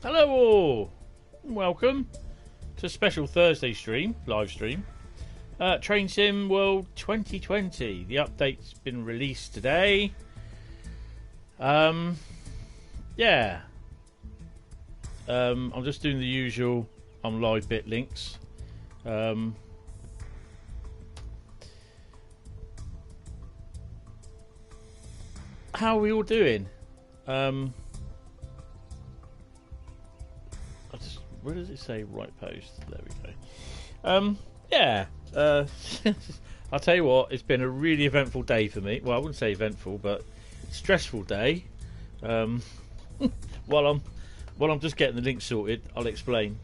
Hello all! Welcome to a special Thursday stream, live stream. Train Sim World 2020. The update's been released today. Yeah. I'm just doing the usual on live bit links. How are we all doing? Where does it say right post? There we go. Yeah. I'll tell you what, it's been a really eventful day for me. Well, I wouldn't say eventful, but stressful day. While I'm just getting the link sorted, I'll explain.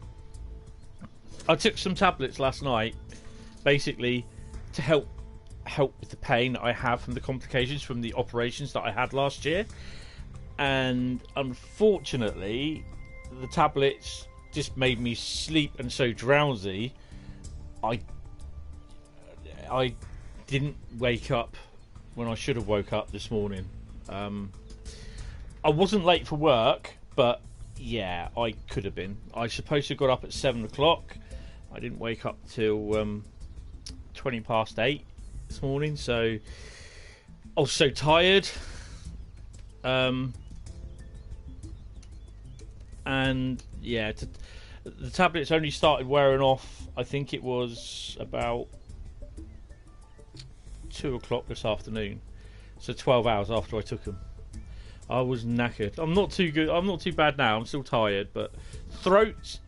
I took some tablets last night, basically to help with the pain that I have from the complications from the operations that I had last year. And unfortunately, the tablets just made me sleep and so drowsy. I didn't wake up when I should have woke up this morning. I wasn't late for work, but yeah, I could have been. I supposed to have got up at 7 o'clock. I didn't wake up till 20 past 8 this morning, so I was so tired. And yeah, the tablets only started wearing off, I think it was about 2 o'clock this afternoon, so 12 hours after I took them. I was knackered. I'm not too good. I'm not too bad now. I'm still tired, but throat's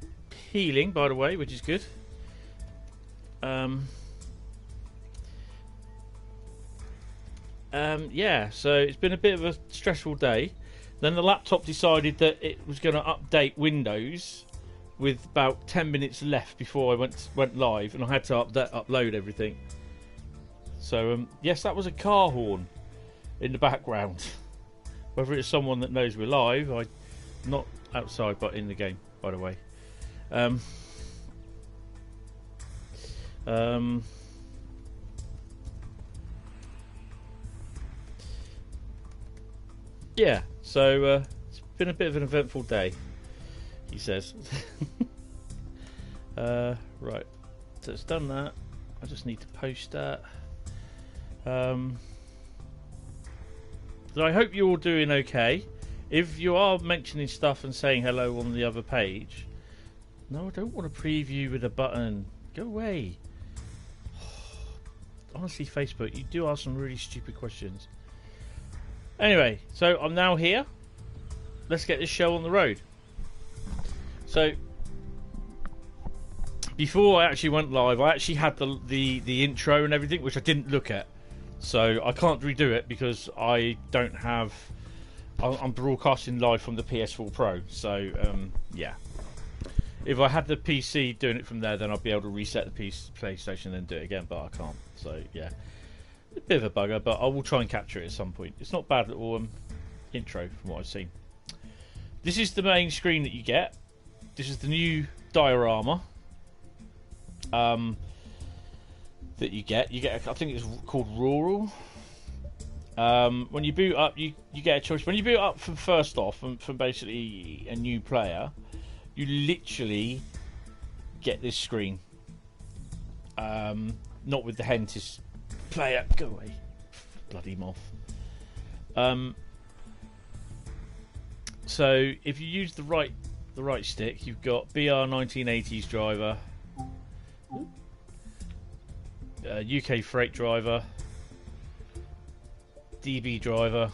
healing, by the way, which is good. Yeah, so it's been a bit of a stressful day. Then the laptop decided that it was going to update Windows with about 10 minutes left before I went live, and I had to upload everything. So yes, that was a car horn in the background. Whether it's someone that knows we're live, not outside but in the game, by the way. Yeah, so it's been a bit of an eventful day, he says. Right, so it's done that. I just need to post that. So I hope you're all doing okay. If you are mentioning stuff and saying hello on the other page, no, I don't want to preview with a button. Go away. Honestly, Facebook, you do ask some really stupid questions. Anyway, so I'm now here. Let's get this show on the road. So before I actually went live, I actually had the intro and everything, which I didn't look at. So I can't redo it because I don't have. I'm broadcasting live from the PS4 Pro. So yeah, if I had the PC doing it from there, then I'd be able to reset the PlayStation and then do it again. But I can't. So yeah, a bit of a bugger. But I will try and capture it at some point. It's not bad little intro from what I've seen. This is the main screen that you get. This is the new diorama. That you get, I think it's called Rural. When you boot up, you get a choice. When you boot up from first off, from basically a new player, you literally get this screen. Not with the Hentis player. Go away, bloody moth. So if you use the right stick, you've got BR 1980s driver. UK freight driver, DB driver,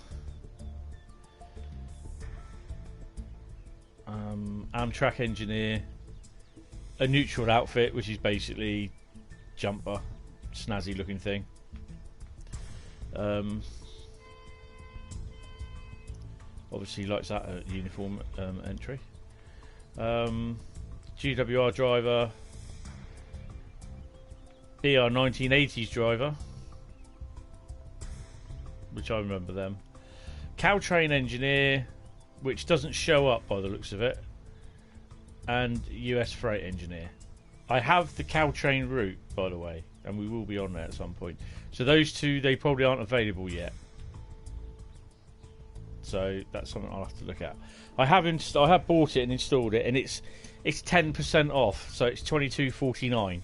Amtrak engineer, a neutral outfit, which is basically jumper, snazzy looking thing. Obviously likes that uniform entry. GWR driver. BR 1980s driver, which I remember them. Caltrain engineer, which doesn't show up by the looks of it, and US freight engineer. I have the Caltrain route, by the way, and we will be on there at some point. So those two, they probably aren't available yet. So that's something I'll have to look at. I have bought it and installed it, and it's 10% off, so it's £22.49.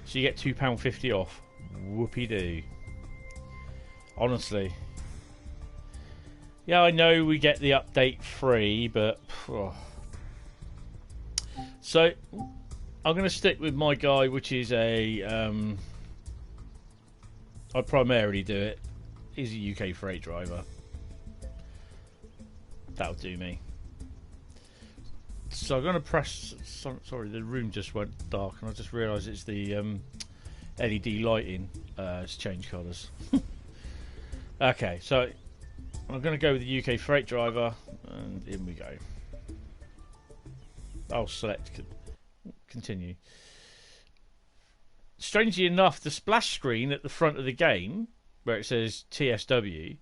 So you get £2.50 off. Whoopie doo. Honestly. Yeah, I know we get the update free, but so I'm going to stick with my guy, which is I primarily do it. He's a UK freight driver. That'll do me. So I'm going to press. Sorry, the room just went dark, and I just realised it's the LED lighting. It's changed colours. Okay, so I'm going to go with the UK freight driver, and in we go. I'll select continue. Strangely enough, the splash screen at the front of the game, where it says TSW,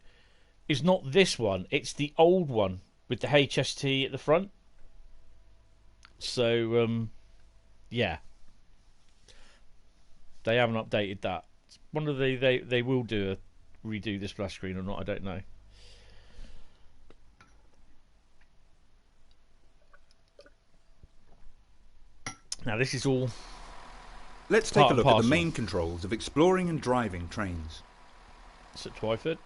is not this one. It's the old one with the HST at the front. So, yeah. They haven't updated that. Wonder they will redo the splash screen or not, I don't know. Now this is all. Let's take a look at the main controls of exploring and driving trains. It's at Twyford.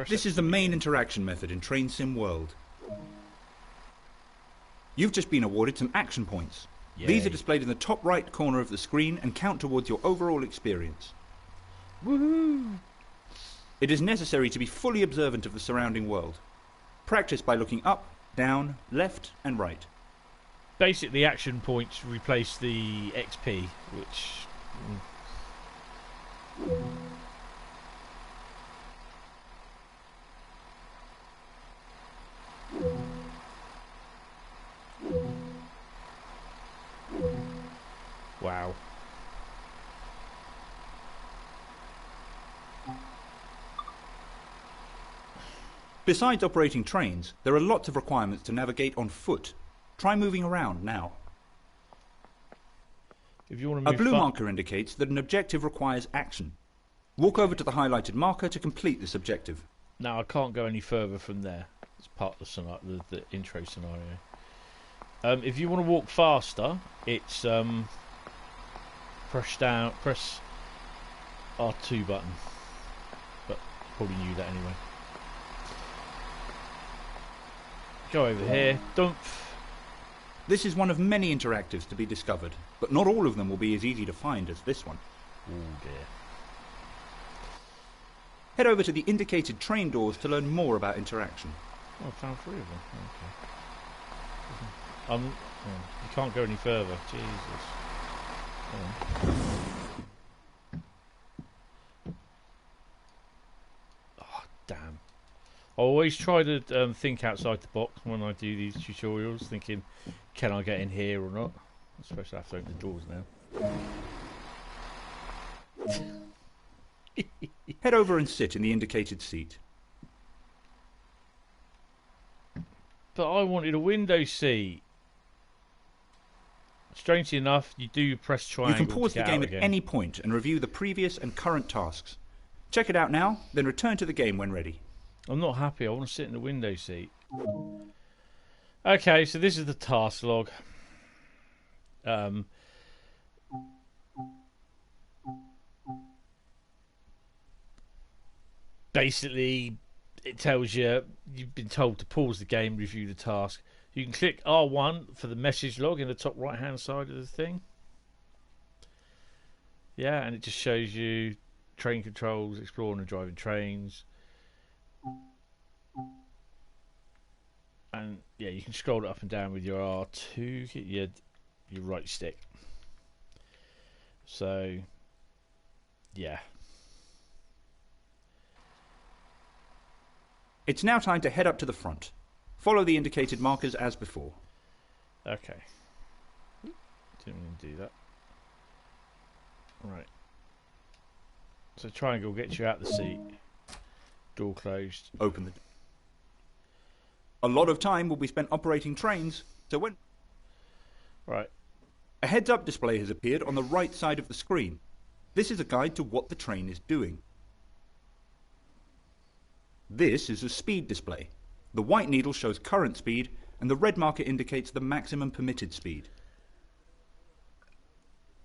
This is the main interaction method in Train Sim World. You've just been awarded some action points. Yay. These are displayed in the top right corner of the screen and count towards your overall experience. Woohoo! It is necessary to be fully observant of the surrounding world. Practice by looking up, down, left and right. Basically, action points replace the XP, which... Wow. Besides operating trains, there are lots of requirements to navigate on foot. Try moving around now. If you want to move a blue marker indicates that an objective requires action. Walk over to the highlighted marker to complete this objective. Now I can't go any further from there. It's part of the intro scenario. If you want to walk faster, it's press R2 button. But you probably knew that anyway. Go over here. Dump. This is one of many interactives to be discovered, but not all of them will be as easy to find as this one. Oh dear. Head over to the indicated train doors to learn more about interaction. Oh, I found 3 of them. Okay. You can't go any further. Jesus. Oh, damn. I always try to think outside the box when I do these tutorials, thinking, can I get in here or not? Especially after opening the doors now. Head over and sit in the indicated seat. But I wanted a window seat. Strangely enough, you do press triangle. You can pause the game at any point and review the previous and current tasks. Check it out now, then return to the game when ready. I'm not happy. I want to sit in the window seat. Okay, so this is the task log. Basically, it tells you you've been told to pause the game, review the task. You can click R1 for the message log in the top right hand side of the thing. Yeah, and it just shows you train controls, exploring and driving trains. And yeah, you can scroll it up and down with your R2, your right stick. So yeah. It's now time to head up to the front. Follow the indicated markers as before. Okay. Didn't mean to do that. Right. So triangle gets you out the seat. Door closed. Open the door. A lot of time will be spent operating trains, so when... Right. A heads-up display has appeared on the right side of the screen. This is a guide to what the train is doing. This is a speed display. The white needle shows current speed, and the red marker indicates the maximum permitted speed.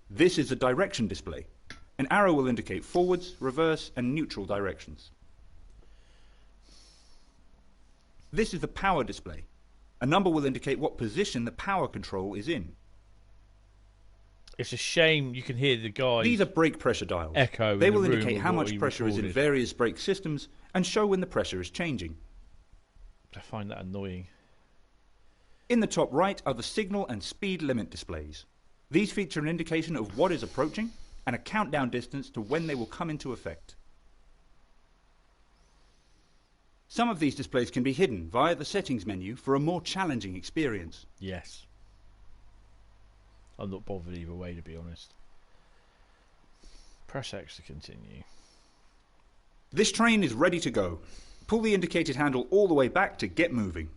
This is a direction display. An arrow will indicate forwards, reverse, and neutral directions. This is the power display. A number will indicate what position the power control is in. It's a shame you can hear the guy. These are brake pressure dials. Echo. They will indicate how much pressure is in various brake systems and show when the pressure is changing. I find that annoying. In the top right are the signal and speed limit displays. These feature an indication of what is approaching and a countdown distance to when they will come into effect. Some of these displays can be hidden via the settings menu for a more challenging experience. Yes. I'm not bothered either way, to be honest. Press X to continue. This train is ready to go. Pull the indicated handle all the way back to get moving.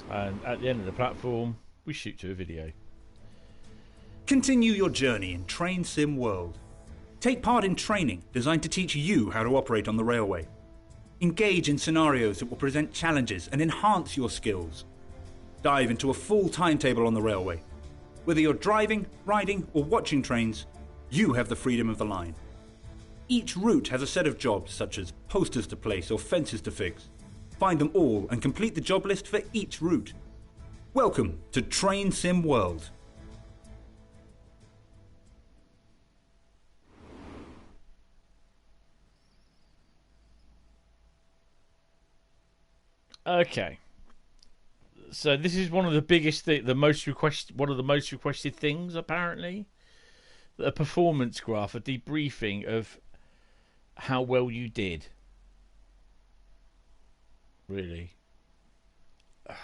And at the end of the platform, we shoot to a video. Continue your journey in Train Sim World. Take part in training designed to teach you how to operate on the railway. Engage in scenarios that will present challenges and enhance your skills. Dive into a full timetable on the railway. Whether you're driving, riding, or watching trains, you have the freedom of the line. Each route has a set of jobs such as posters to place or fences to fix. Find them all and complete the job list for each route. Welcome to Train Sim World. Okay. So this is one of the biggest, one of the most requested things apparently. A performance graph, a debriefing of how well you did. Really. I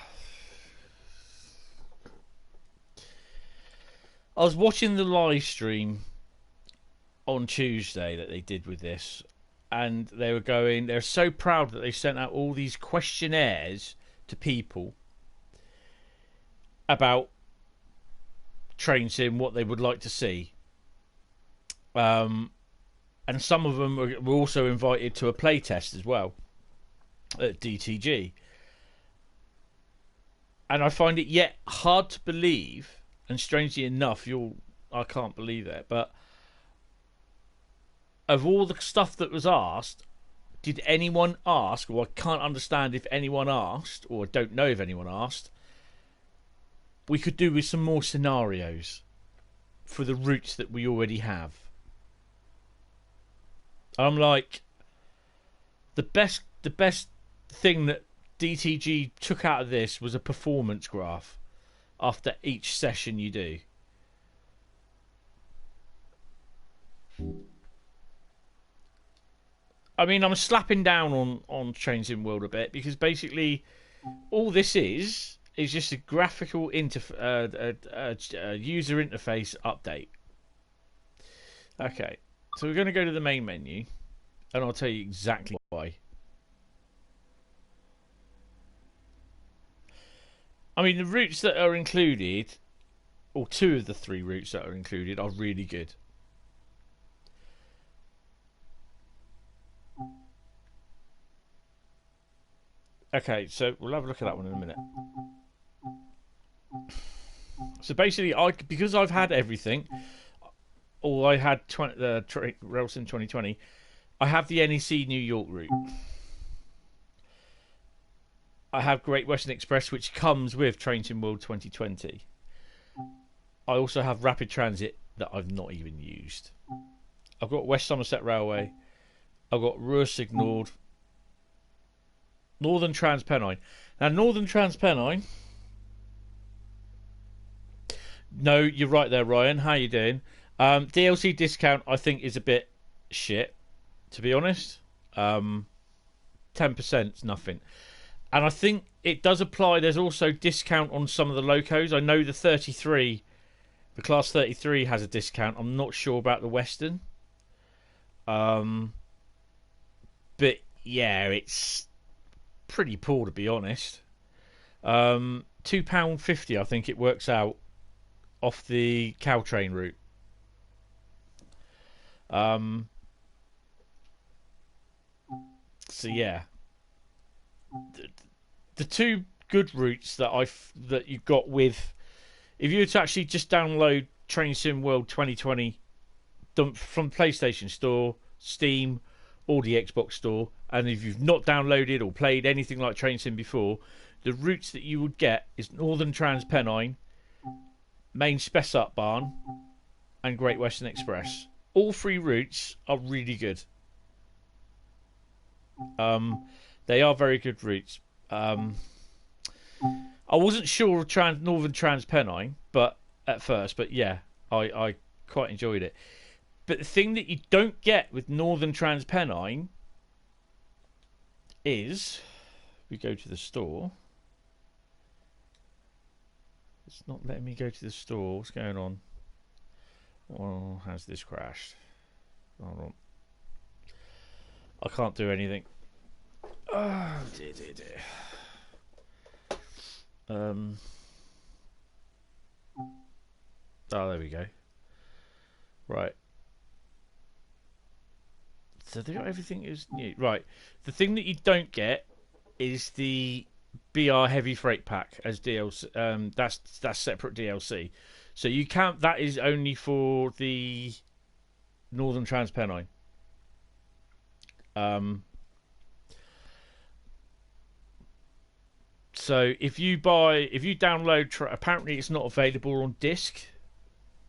was watching the live stream on Tuesday that they did with this, and they're so proud that they sent out all these questionnaires to people about Train Sim, what they would like to see. And some of them were also invited to a play test as well at DTG. And I find it yet hard to believe, and strangely enough, I can't believe it, but of all the stuff that was asked, did anyone ask, or I can't understand if anyone asked, or I don't know if anyone asked, we could do with some more scenarios for the routes that we already have. I'm like, the best thing that DTG took out of this was a performance graph after each session you do. I mean, I'm slapping down on Train Sim World a bit, because basically all this is just a graphical user interface update. Okay, so we're going to go to the main menu, and I'll tell you exactly why. I mean, the routes that are included, or two of the three routes that are included, are really good. Okay, so we'll have a look at that one in a minute. So basically, because I've had everything, or I had Railsim 2020, I have the NEC New York route. I have Great Western Express, which comes with Train Sim World 2020. I also have Rapid Transit that I've not even used. I've got West Somerset Railway. I've got Ruhr Signalled. Northern Trans Pennine. Now, Northern Trans Pennine. No, you're right there, Ryan. How you doing? DLC discount, I think, is a bit shit, to be honest. 10% is nothing. And I think it does apply. There's also discount on some of the locos. I know the 33 The Class 33 has a discount. I'm not sure about the Western. But yeah, it's pretty poor, to be honest. £2.50, I think it works out off the Caltrain route. So yeah, the two good routes that you've got with, if you were to actually just download Train Sim World 2020 from PlayStation Store, Steam, or the Xbox Store, and if you've not downloaded or played anything like Train Sim before, the routes that you would get is Northern Trans Pennine, Main Spessart Bahn, and Great Western Express. All three routes are really good. They are very good routes. I wasn't sure of Northern Trans Pennine, at first, but yeah, I quite enjoyed it. But the thing that you don't get with Northern Trans Pennine is, we go to the store. It's not letting me go to the store. What's going on? Oh, has this crashed? Hold on. I can't do anything. Oh, dear. Oh, there we go. Right. So everything is new. Right. The thing that you don't get is the BR Heavy Freight Pack as DLC. That's separate DLC. So you can't. That is only for the Northern Trans Pennine. So if you download, apparently it's not available on disc.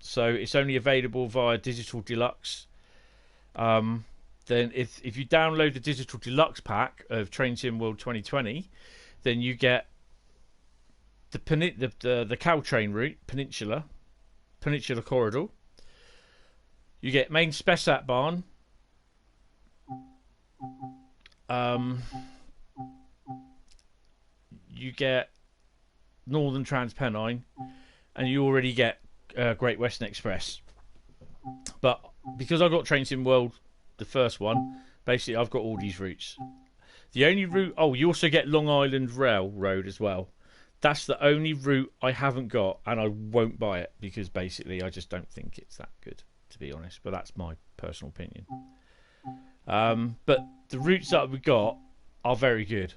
So it's only available via Digital Deluxe. Then if you download the Digital Deluxe pack of Train Sim World 2020, then you get the Caltrain route, Peninsula Corridor. You get Main Spessart Bahn. You get Northern Trans Pennine, and you already get Great Western Express. But because I got Train Sim World, the first one, basically I've got all these routes. The only route... Oh, you also get Long Island Railroad as well. That's the only route I haven't got, and I won't buy it, because basically I just don't think it's that good, to be honest. But that's my personal opinion. But the routes that we got are very good.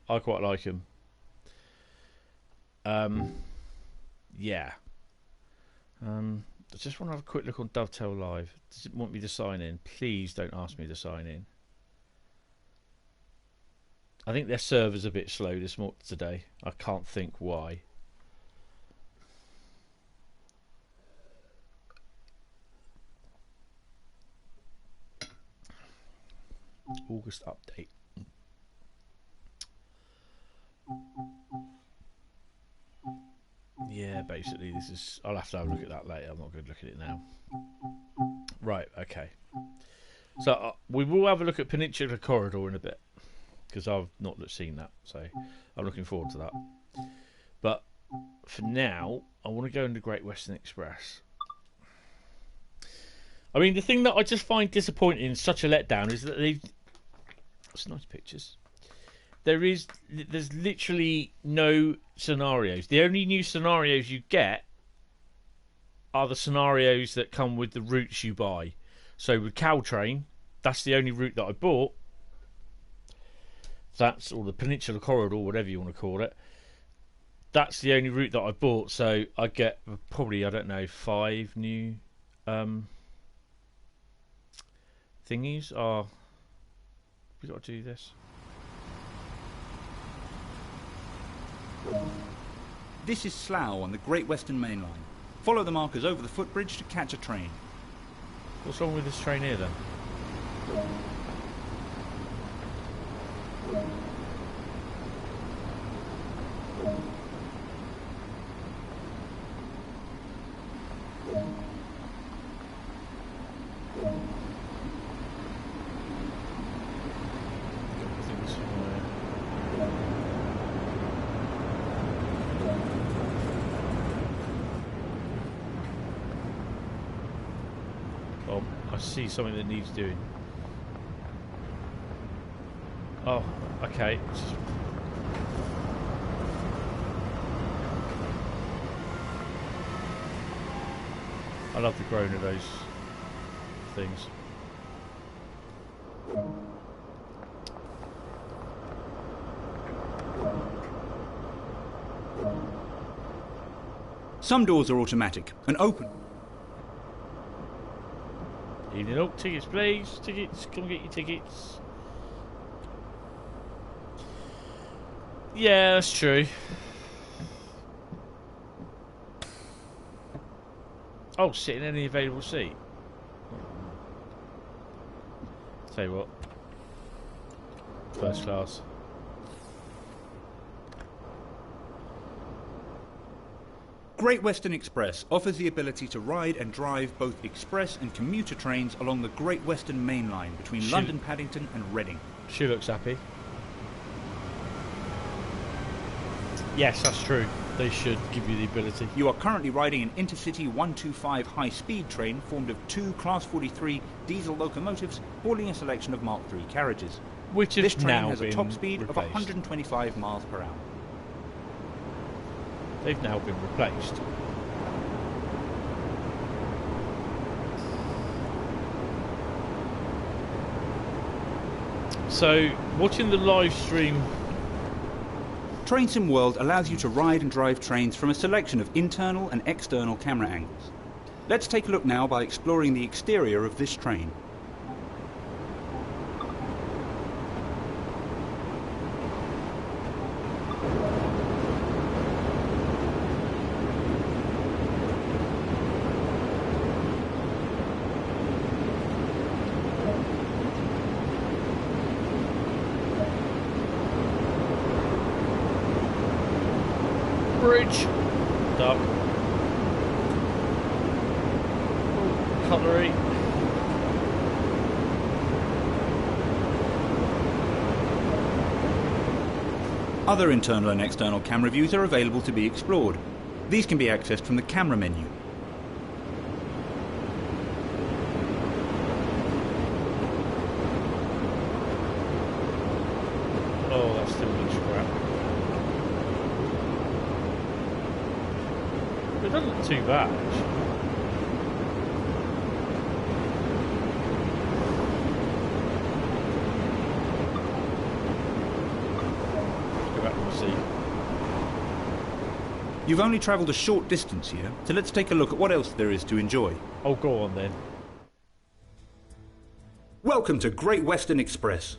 I quite like them. Yeah. I just want to have a quick look on Dovetail Live. Does it want me to sign in? Please don't ask me to sign in. I think their server's a bit slow today. I can't think why. August update. Yeah, basically this is... I'll have to have a look at that later. I'm not going to look at it now. Right, okay. So we will have a look at Peninsula Corridor in a bit, because I've not seen that, so I'm looking forward to that. But for now, I want to go into Great Western Express. I mean, the thing that I just find disappointing, such a letdown, is that they've... It's nice pictures. There's literally no scenarios. The only new scenarios you get are the scenarios that come with the routes you buy. So with Caltrain, that's the only route that I bought. That's, or the Peninsula Corridor, whatever you want to call it. That's the only route that I bought. So I get probably, I don't know, 5 new thingies. Oh, we got to do this. This is Slough on the Great Western Main Line. Follow the markers over the footbridge to catch a train. What's wrong with this train here then? see something that needs doing. Oh, okay. I love the groan of those things. Some doors are automatic and open. Evening, oh, tickets please, tickets, come get your tickets. Yeah, that's true. Oh, sit in any available seat. Tell you what. First class. Great Western Express offers the ability to ride and drive both express and commuter trains along the Great Western Main Line between London Paddington and Reading. She looks happy. Yes, that's true. They should give you the ability. You are currently riding an Intercity 125 high-speed train formed of 2 Class 43 diesel locomotives hauling a selection of Mark III carriages. Which has this train now has a been top speed of replaced. 125 miles per hour. They've now been replaced. So, watching the live stream... Train Sim World allows you to ride and drive trains from a selection of internal and external camera angles. Let's take a look now by exploring the exterior of this train. Bridge. Duck. Cutlery. Other internal and external camera views are available to be explored. These can be accessed from the camera menu. Oh, that still looks crap. It doesn't look too bad, actually. Go back and see. You've only travelled a short distance here, so let's take a look at what else there is to enjoy. Oh, go on then. Welcome to Great Western Express.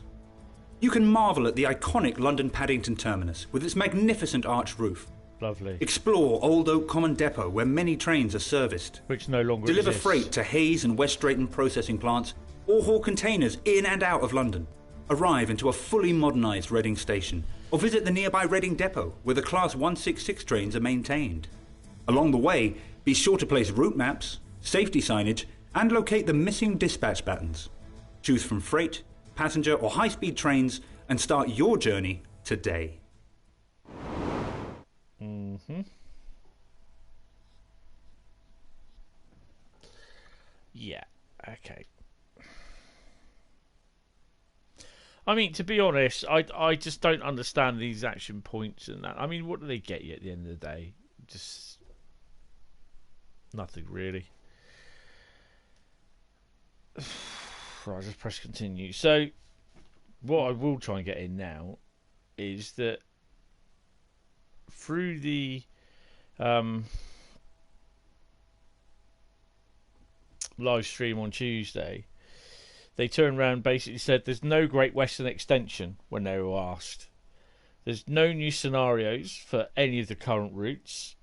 You can marvel at the iconic London Paddington terminus with its magnificent arched roof. Lovely. Explore Old Oak Common Depot where many trains are serviced. Which no longer Deliver exists. freight to Hayes and West Drayton processing plants or haul containers in and out of London. Arrive into a fully modernised Reading station or visit the nearby Reading depot where the Class 166 trains are maintained. Along the way, be sure to place route maps, safety signage and locate the missing dispatch battens. Choose from freight, passenger or high-speed trains and start your journey today. Yeah, okay. I mean, to be honest, I just don't understand these action points and that. I mean, what do they get you at the end of the day? Just nothing, really. Right, just press continue. So, what I will try and get in now is that through the live stream on Tuesday, they turned around and basically said there's no Great Western extension when they were asked. There's no new scenarios for any of the current routes.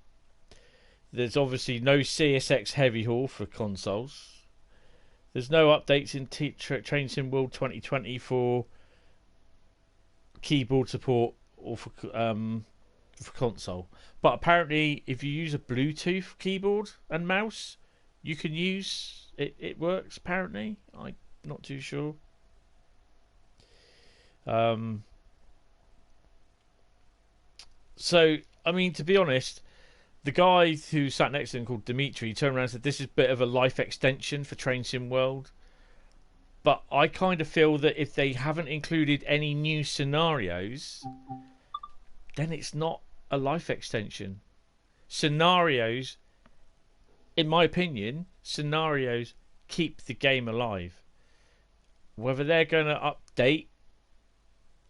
There's obviously no CSX heavy haul for consoles. There's no updates in Train Sim World 2020 for keyboard support or for console. But apparently, if you use a Bluetooth keyboard and mouse, you can use it. It works. Apparently, I'm not too sure. So, I mean, to be honest, the guy who sat next to him called Dimitri turned around and said this is a bit of a life extension for Train Sim World. But I kind of feel that if they haven't included any new scenarios, then it's not a life extension. Scenarios, in my opinion, scenarios keep the game alive. Whether they're going to update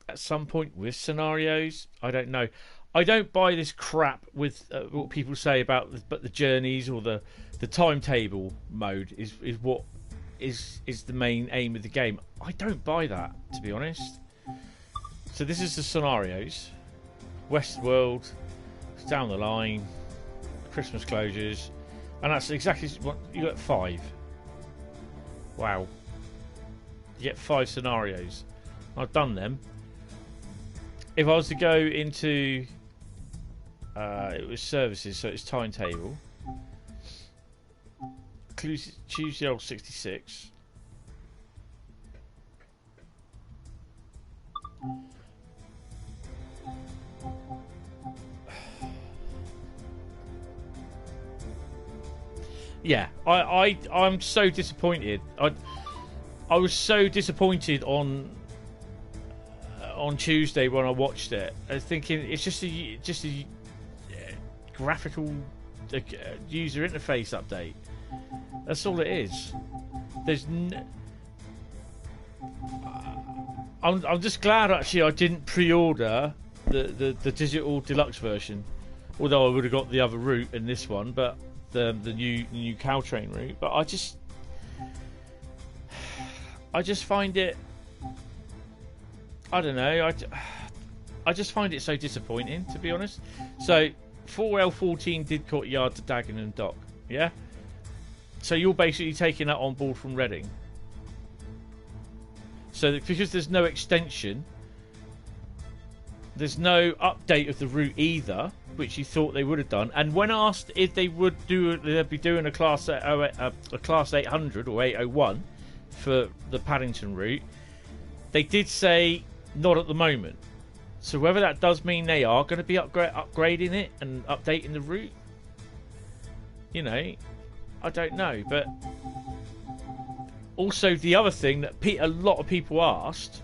at some point with scenarios, I don't know. I don't buy this crap with what people say about the journeys or the timetable mode is what is the main aim of the game. I don't buy that, to be honest. So this is the scenarios. Westworld, down the line, Christmas closures, and that's exactly what you got. 5. Wow. You get 5 scenarios. I've done them. If I was to go into it was services, so it's timetable. Choose the old 66. Yeah, I'm so disappointed. I was so disappointed on Tuesday when I watched it. I was thinking it's just a graphical user interface update. That's all it is. There's I'm just glad actually I didn't pre-order the digital deluxe version, although I would have got the other route in this one, but the new Caltrain route. But I just find it, I don't know, I just find it so disappointing, to be honest. So 4L14 did Courtyard to Dagenham Dock, yeah? So you're basically taking that on board from Reading. So because there's no extension, there's no update of the route either, which you thought they would have done. And when asked if they would they'd be doing a class 800 or 801 for the Paddington route, they did say not at the moment. So whether that does mean they are going to be upgrading it and updating the route, you know, I don't know. But also the other thing that a lot of people asked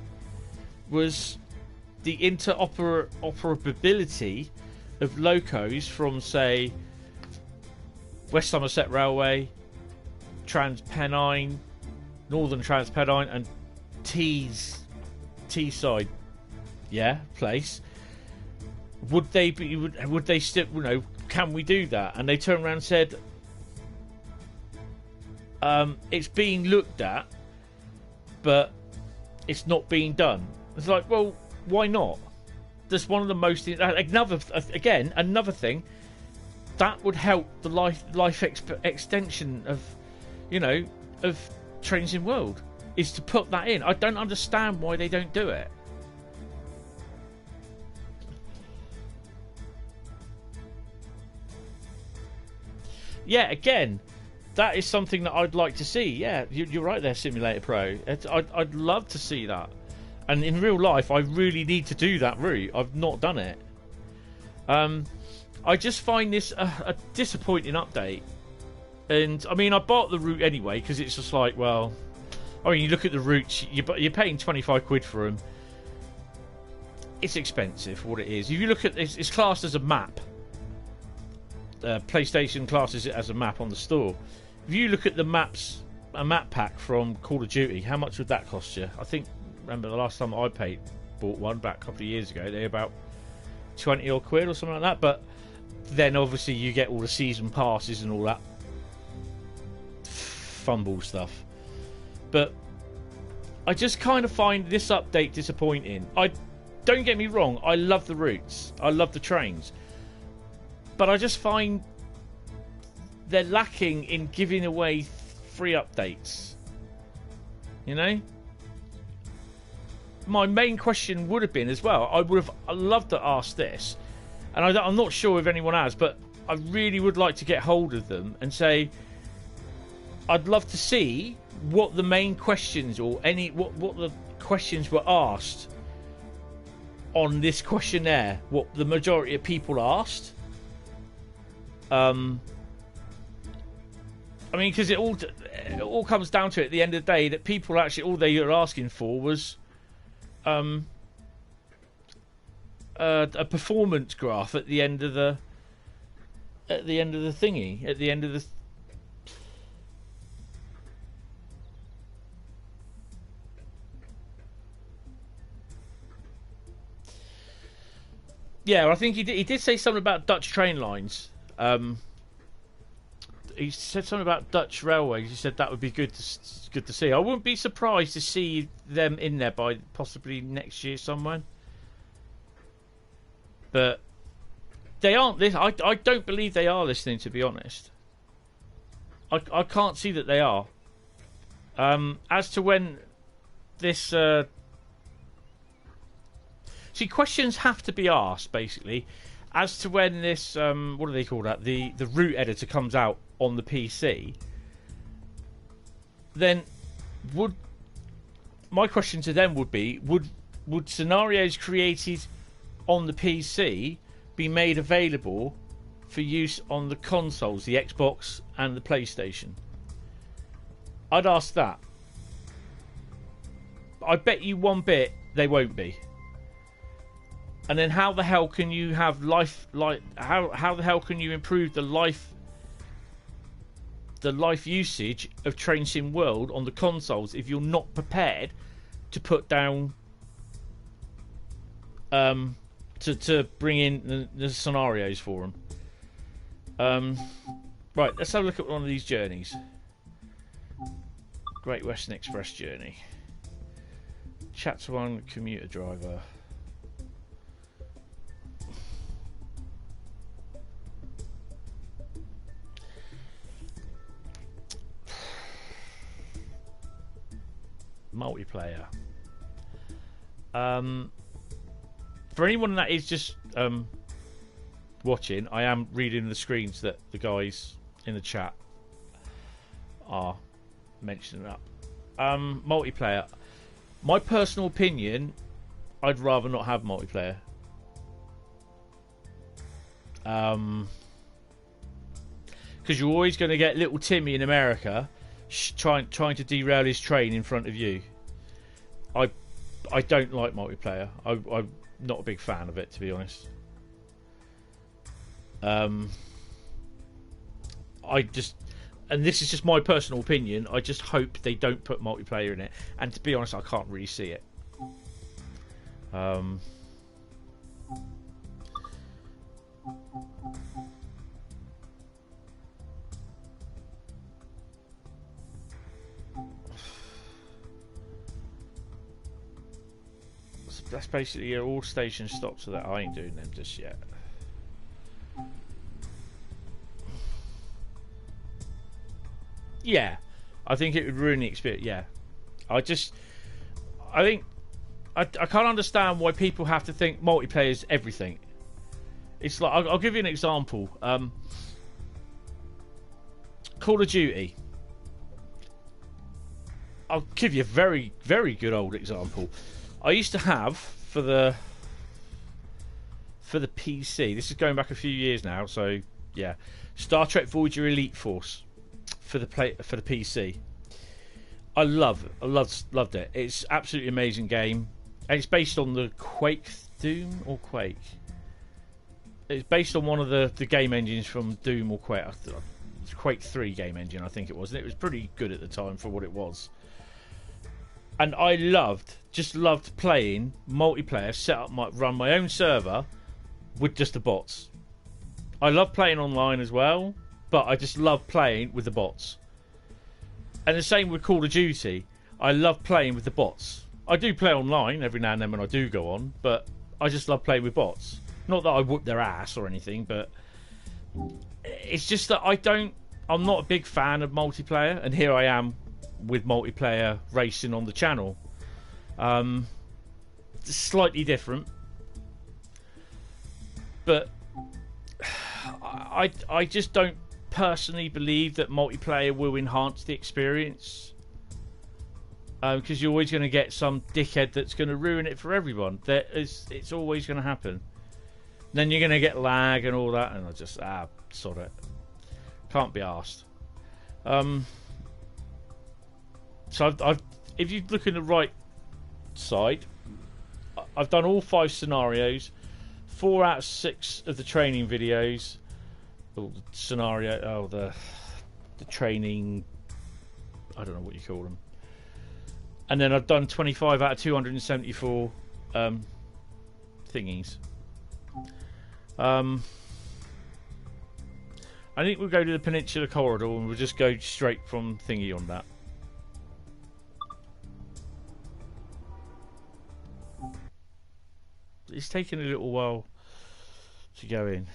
was the interoperability of locos from, say, West Somerset Railway, Trans Pennine, Northern Trans Pennine, and Teesside, place. Would they still, you know, can we do that? And they turned around and said, it's being looked at, but it's not being done. It's like, well, why not? That's one of the most another thing that would help the life extension of, you know, of Trains in World, is to put that in. I don't understand why they don't do it. Yeah, again, that is something that I'd like to see. Yeah, you're right there, Simulator Pro. I'd love to see that. And in real life, I really need to do that route. I've not done it. I just find this a disappointing update. And, I mean, I bought the route anyway, because it's just like, well... I mean, you look at the routes, you're paying 25 quid for them. It's expensive for what it is. If you look at it's classed as a map. PlayStation classes it as a map on the store. If you look at the maps, a map pack from Call of Duty, how much would that cost you? I think, remember the last time I bought one back a couple of years ago, they were about 20 odd quid or something like that. But then obviously you get all the season passes and all that fumble stuff. But I just kind of find this update disappointing. Don't get me wrong, I love the routes, I love the trains, but I just find they're lacking in giving away free updates. You know, my main question would have been as well, I loved to ask this, and I'm not sure if anyone has, but I really would like to get hold of them and say, I'd love to see what the main questions or what the questions were asked on this questionnaire, what the majority of people asked. I mean, because it all comes down to it at the end of the day that people actually all they were asking for was a performance graph at the end of the thingy, at the end of the. Yeah, I think he did say something about Dutch train lines. He said something about Dutch railways. He said that would be good to see. I wouldn't be surprised to see them in there by possibly next year somewhere. But they aren't. I don't believe they are listening. To be honest, I can't see that they are. As to when this. See, questions have to be asked, basically, as to when this, what do they call that, the route editor comes out on the PC. Then, my question to them would be, would scenarios created on the PC be made available for use on the consoles, the Xbox and the PlayStation? I'd ask that. I bet you one bit they won't be. And then how the hell can you have how the hell can you improve the life usage of Train Sim World on the consoles if you're not prepared to put down to bring in the scenarios for them? Right, let's have a look at one of these journeys. Great Western Express journey. Chapter 1 commuter driver. Multiplayer. For anyone that is just watching, I am reading the screens that the guys in the chat are mentioning up. Multiplayer. My personal opinion, I'd rather not have multiplayer. Because you're always going to get little Timmy in America trying to derail his train in front of you. I don't like multiplayer. I'm not a big fan of it, to be honest. And this is just my personal opinion, I just hope they don't put multiplayer in it. And to be honest, I can't really see it. That's basically all station stops, so that I ain't doing them just yet. Yeah, I think it would ruin the experience. Yeah, I think I can't understand why people have to think multiplayer is everything. It's like I'll give you an example. Call of Duty. I'll give you a very, very good old example. I used to have for the PC. This is going back a few years now, so yeah. Star Trek Voyager Elite Force for the PC. I loved it. It's absolutely amazing game, and it's based on the Doom or Quake. It's based on one of the game engines from Doom or Quake. It's Quake 3 game engine, I think it was, and it was pretty good at the time for what it was. And I just loved playing multiplayer, run my own server with just the bots. I love playing online as well, but I just love playing with the bots. And the same with Call of Duty. I love playing with the bots. I do play online every now and then when I do go on, but I just love playing with bots. Not that I whoop their ass or anything, but it's just that I'm not a big fan of multiplayer, and here I am with multiplayer racing on the channel. Slightly different, but I just don't personally believe that multiplayer will enhance the experience, because you're always going to get some dickhead that's going to ruin it for everyone. It's always going to happen. Then you're going to get lag and all that, and I just sod it. Can't be arsed. So if you look in the right side, I've done all 5 scenarios, 4 out of 6 of the training videos, or the scenario, the training, I don't know what you call them, and then I've done 25 out of 274 thingies. I think we'll go to the Peninsula Corridor and we'll just go straight from thingy on that. It's taking a little while to go in.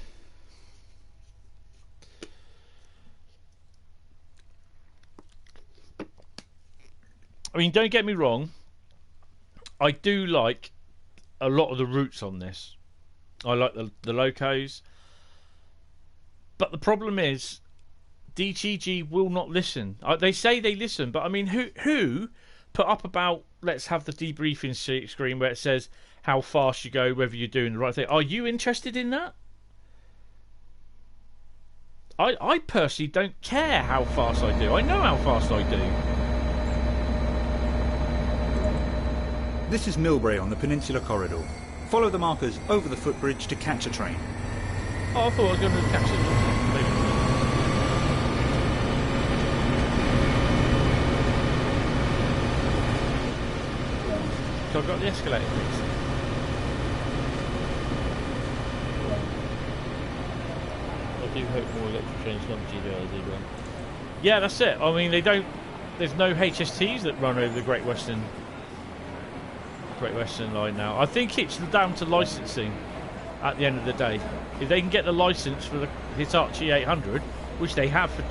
I mean, don't get me wrong, I do like a lot of the routes on this. I like the locos. But the problem is, DTG will not listen. They say they listen, but I mean, who put up about, let's have the debriefing screen where it says how fast you go, whether you're doing the right thing. Are you interested in that? I personally don't care how fast I do. I know how fast I do. This is Millbrae on the Peninsula Corridor. Follow the markers over the footbridge to catch a train. Oh, I thought I was going to catch it. So I've got the escalator, please. I do hope more electric trains come to GDR. Yeah, that's it. I mean, they don't. There's no HSTs that run over the Great Western Line now. I think it's down to licensing at the end of the day. If they can get the license for the Hitachi 800, which they have for...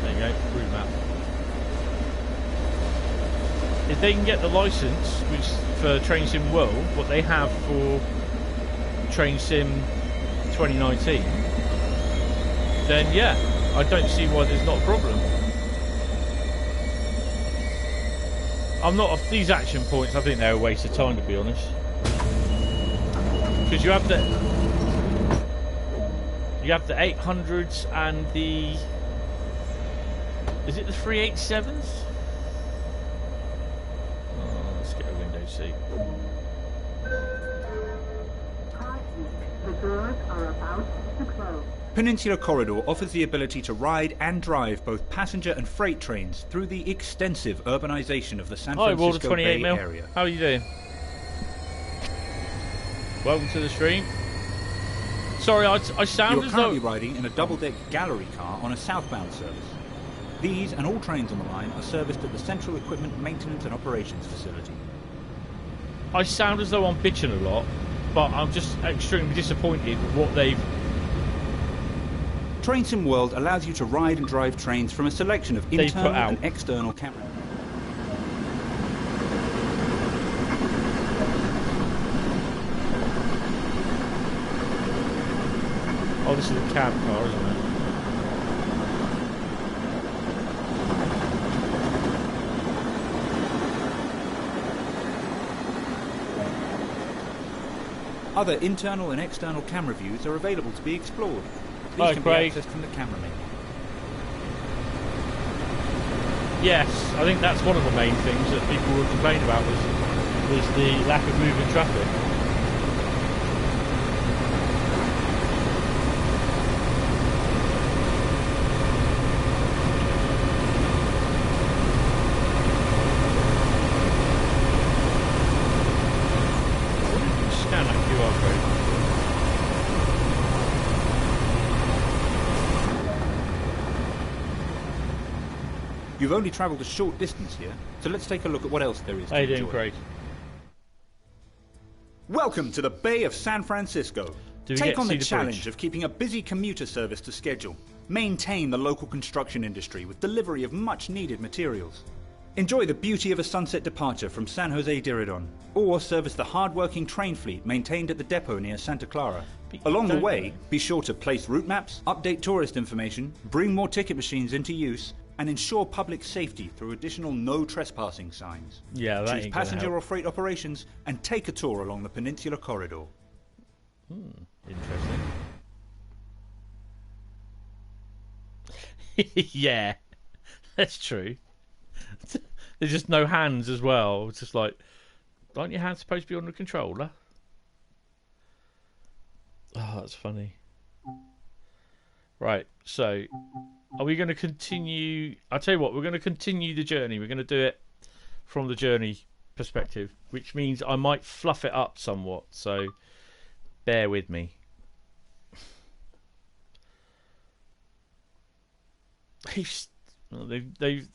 There you go, route map. If they can get the license which for Train Sim World, what they have for Train Sim 2019, then yeah, I don't see why there's not a problem. I'm not off these action points. I think they're a waste of time, to be honest. Because you have the 800s and the... Is it the 387s? Oh, let's get a window seat. The doors are about to close. Peninsula Corridor offers the ability to ride and drive both passenger and freight trains through the extensive urbanization of the San Francisco Bay Area. How are you doing? Welcome to the stream. Sorry, I sound as though... You're currently riding in a double-deck gallery car on a southbound service. These and all trains on the line are serviced at the Central Equipment Maintenance and Operations Facility. I sound as though I'm bitching a lot, but I'm just extremely disappointed with what they've... Train Sim World allows you to ride and drive trains from a selection of internal and external cameras. Oh, this is a cab car, isn't it? Other internal and external camera views are available to be explored. These can be accessed from the camera menu. Yes, I think that's one of the main things that people were complaining about was the lack of moving traffic. Scan that QR code. You've only travelled a short distance here, so let's take a look at what else there is to enjoy. How you doing, Craig? Welcome to the Bay of San Francisco. Take on the challenge of keeping a busy commuter service to schedule. Maintain the local construction industry with delivery of much-needed materials. Enjoy the beauty of a sunset departure from San Jose Diridon, or service the hard-working train fleet maintained at the depot near Santa Clara. Along the way, be sure to place route maps, update tourist information, bring more ticket machines into use, and ensure public safety through additional no trespassing signs. Yeah, that Choose passenger or freight operations and take a tour along the Peninsula Corridor. Interesting. Yeah, that's true. There's just no hands as well. It's just like, aren't your hands supposed to be on the controller? Oh, that's funny. Right, so are we going to continue? I'll tell you what, we're going to continue the journey. We're going to do it from the journey perspective, which means I might fluff it up somewhat. So bear with me. They've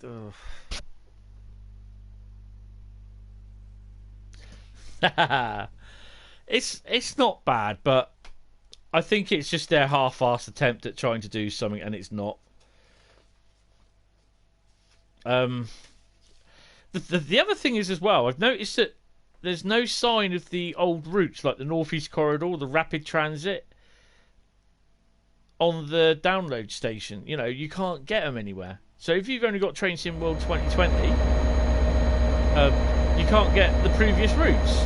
it's not bad, but I think it's just their half-assed attempt at trying to do something, and it's not. The other thing is as well, I've noticed that there's no sign of the old routes like the Northeast Corridor, the rapid transit on the download station. You know, you can't get them anywhere. So if you've only got Train Sim World 2020, you can't get the previous routes.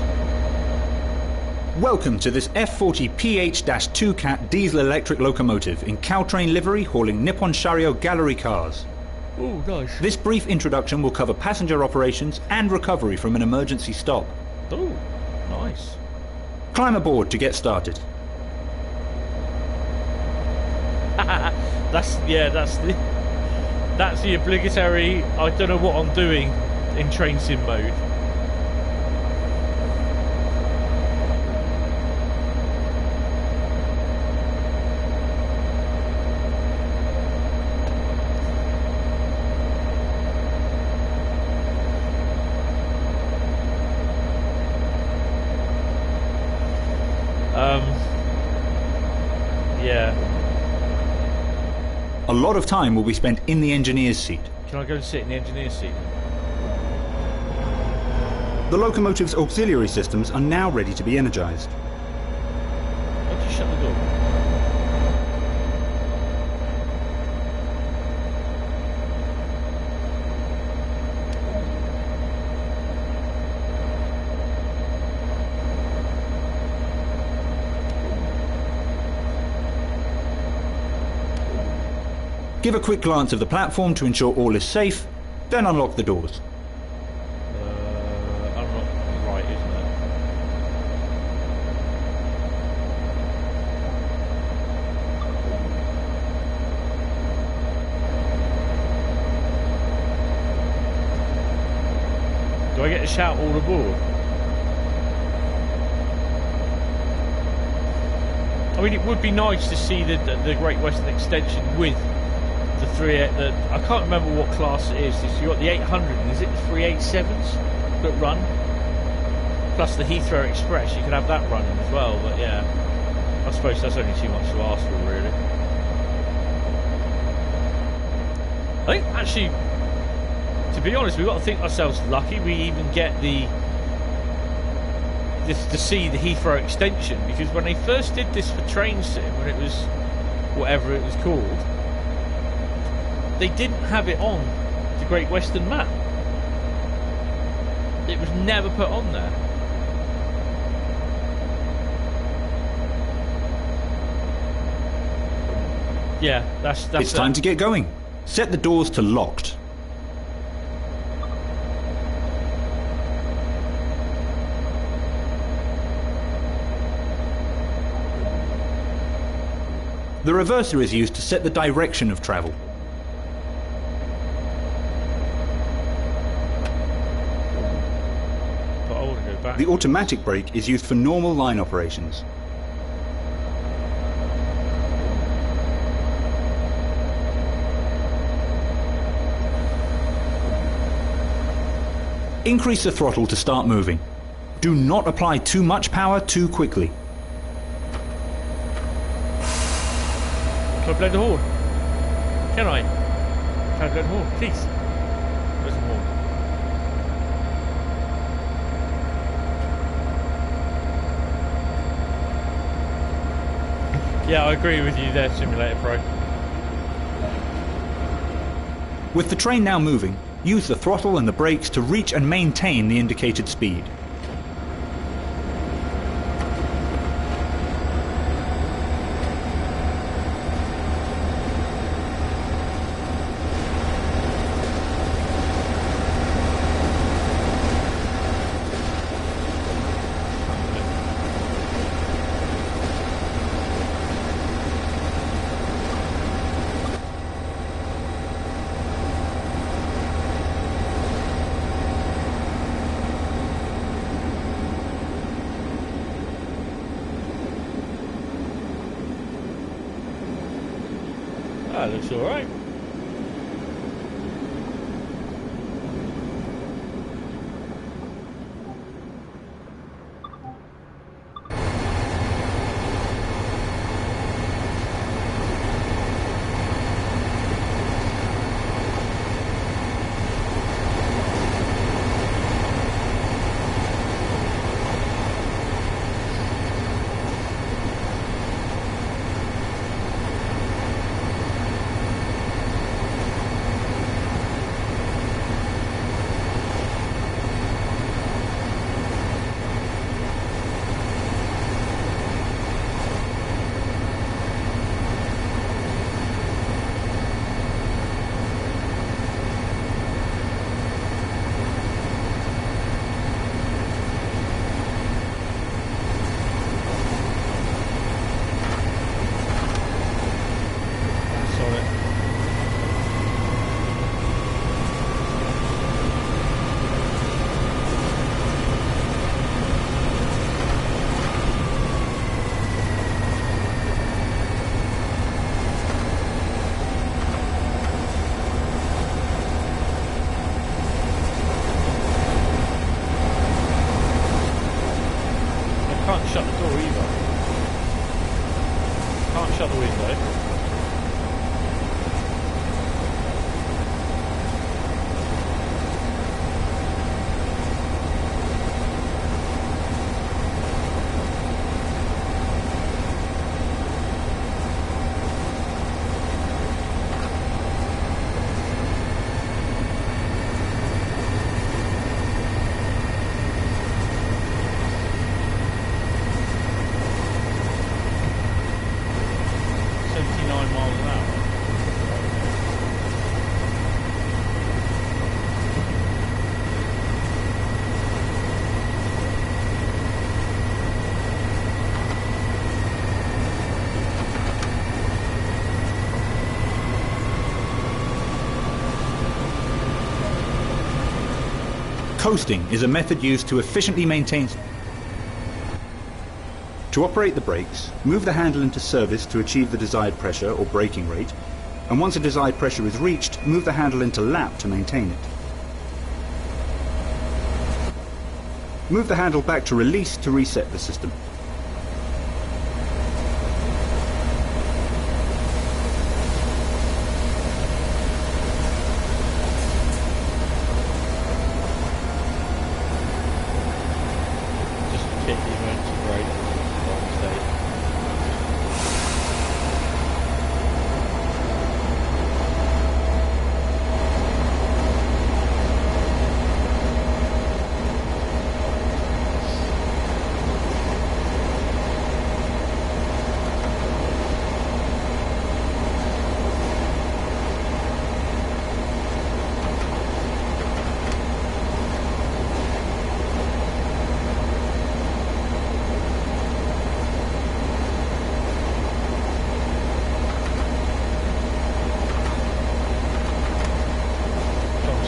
Welcome to this F40 PH-2 Cat diesel electric locomotive in Caltrain livery hauling Nippon Sharyo gallery cars. Oh, nice. This brief introduction will cover passenger operations and recovery from an emergency stop. Oh, nice. Climb aboard to get started. That's the obligatory. I don't know what I'm doing in train sim mode. Yeah. A lot of time will be spent in the engineer's seat. Can I go and sit in the engineer's seat? The locomotive's auxiliary systems are now ready to be energized. Why don't you shut the door? Give a quick glance of the platform to ensure all is safe, then unlock the doors. Unlock right, isn't it? Do I get to shout all aboard? I mean, it would be nice to see the Great Western Extension with the I can't remember what class it is. You got the 800, and is it the 387s that run? Plus the Heathrow Express, you could have that running as well. But yeah, I suppose that's only too much to ask for, really. I think actually, to be honest, we've got to think ourselves lucky we even get to see the Heathrow Extension, because when they first did this for Train Sim, when it was whatever it was called, they didn't have it on the Great Western map. It was never put on there. Yeah, that's It's time to get going. Set the doors to locked. The reverser is used to set the direction of travel. The automatic brake is used for normal line operations. Increase the throttle to start moving. Do not apply too much power too quickly. Can I blow the horn? Can I? Can I blow the horn, please? Where's the horn? Yeah, I agree with you there, Simulator Pro. With the train now moving, use the throttle and the brakes to reach and maintain the indicated speed. That looks alright. Shut the door either. Can't shut the window. Coasting is a method used to efficiently maintain... To operate the brakes, move the handle into service to achieve the desired pressure or braking rate, and once a desired pressure is reached, move the handle into lap to maintain it. Move the handle back to release to reset the system.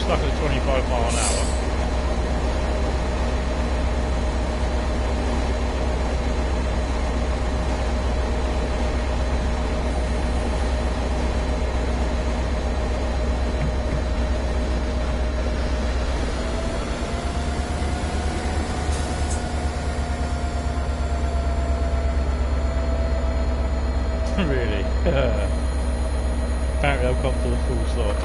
Stuck at 25 mile an hour. Really? Apparently I've come to a full stop.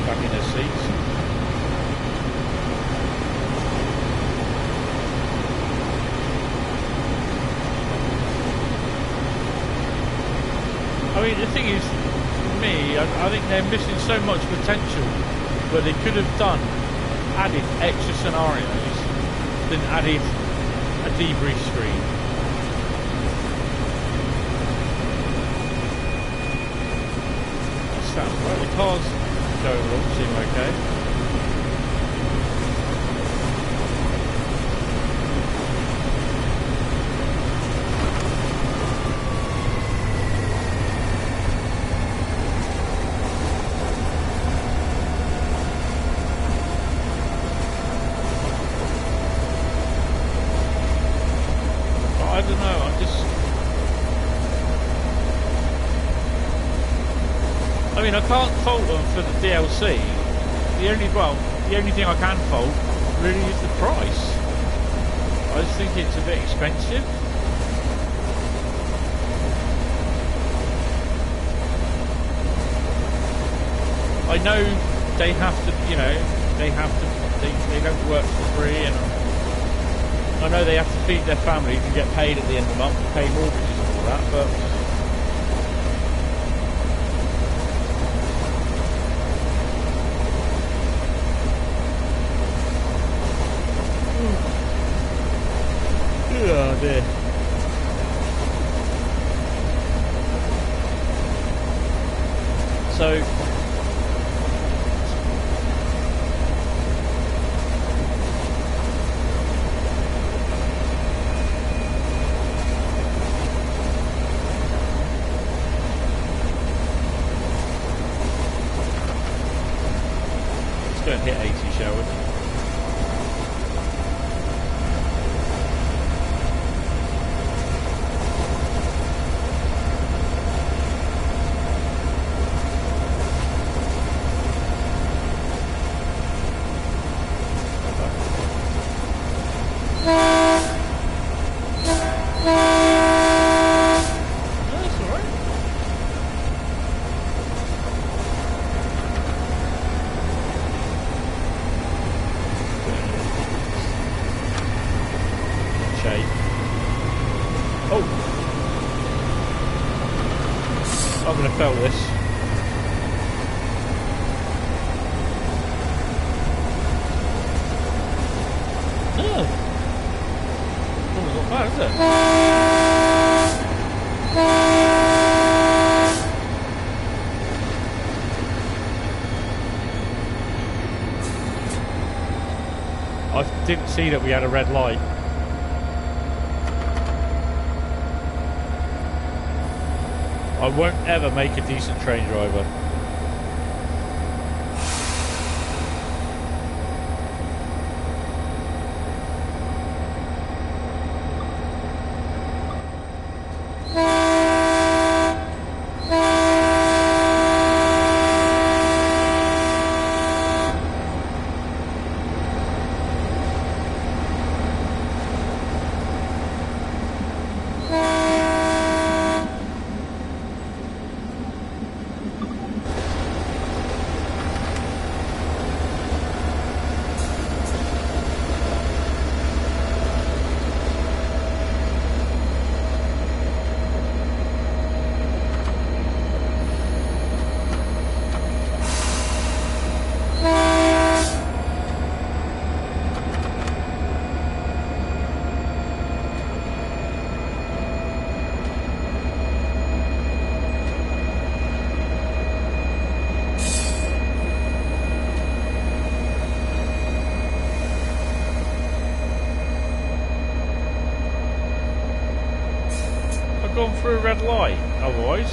Back in their seats. I mean, the thing is, for me, I think they're missing so much potential where they could have added extra scenarios, then added a debrief screen. sounds right. The car's going along, seem okay. I don't know, I mean, I can't fault them for the DLC. The only thing I can fault really is the price. I just think it's a bit expensive. I know they have to, they don't work for free, and I know they have to feed their families and get paid at the end of the month and pay mortgages and all that, but oh dear. So let's go and hit 80, shall we? I'm going to fail this. Oh. Oh, it's not bad, is it? I didn't see that we had a red light. I won't ever make a decent train driver. Gone through a red light otherwise.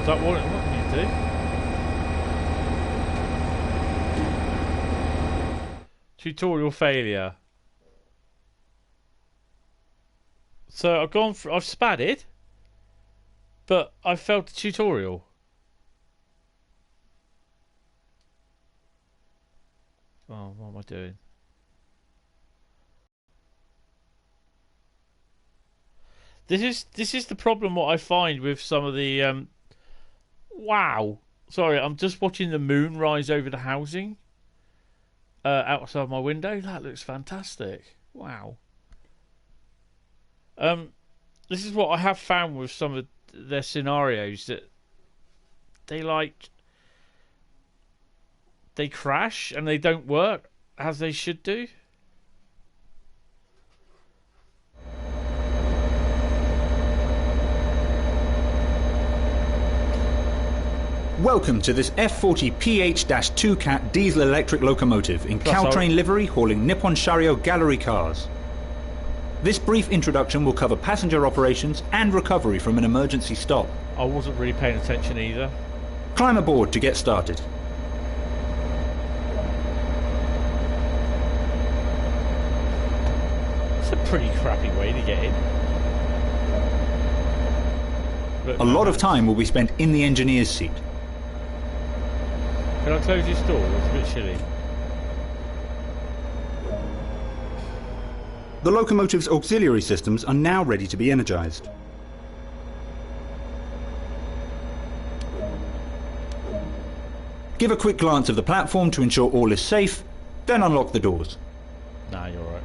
Is that what you do? Tutorial failure. So I've gone for, I've spadded, but I failed the tutorial. Oh, what am I doing? This is the problem. What I find with some of the wow. Sorry, I'm just watching the moon rise over the housing outside my window. That looks fantastic. Wow. This is what I have found with some of their scenarios, that they crash and they don't work as they should do. Welcome to this F40PH-2 Cat diesel-electric locomotive in Caltrain livery hauling Nippon Sharyo gallery cars. This brief introduction will cover passenger operations and recovery from an emergency stop. I wasn't really paying attention either. Climb aboard to get started. It's a pretty crappy way to get in. A lot of time will be spent in the engineer's seat. Can I close this door? It's a bit chilly. The locomotive's auxiliary systems are now ready to be energized. Give a quick glance of the platform to ensure all is safe, then unlock the doors. Nah, you're right.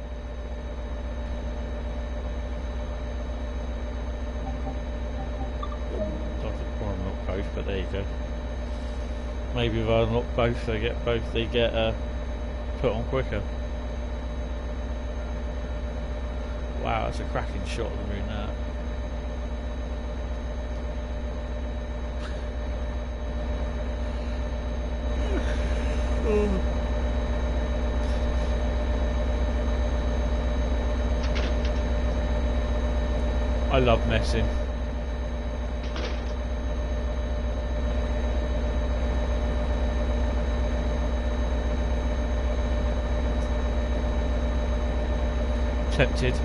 Don't think I'll unlock both, but there you go. Maybe if I unlock both, they get put on quicker. Wow, that's a cracking shot of the moon now. I love messing. Tempted.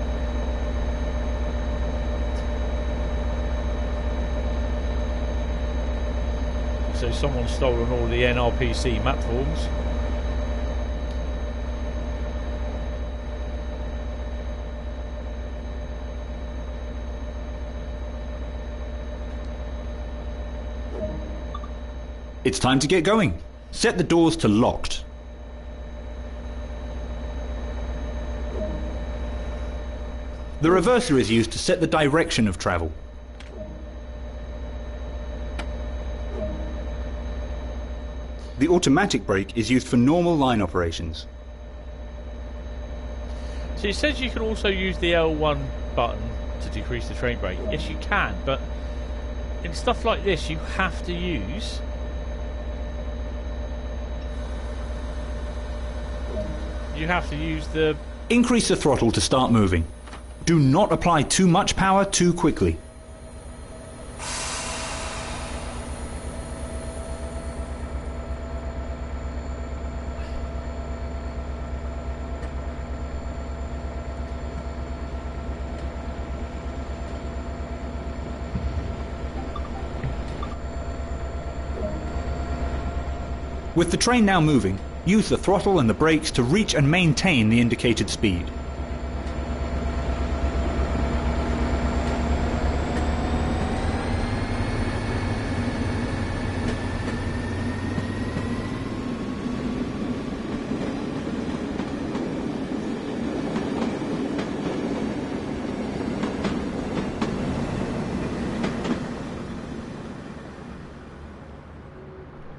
So someone's stolen all the NRPC map forms. It's time to get going. Set the doors to locked. The reverser is used to set the direction of travel. The automatic brake is used for normal line operations. So it says you can also use the L1 button to decrease the train brake. Yes, you can, but in stuff like this, you have to use the... Increase the throttle to start moving. Do not apply too much power too quickly. With the train now moving, use the throttle and the brakes to reach and maintain the indicated speed.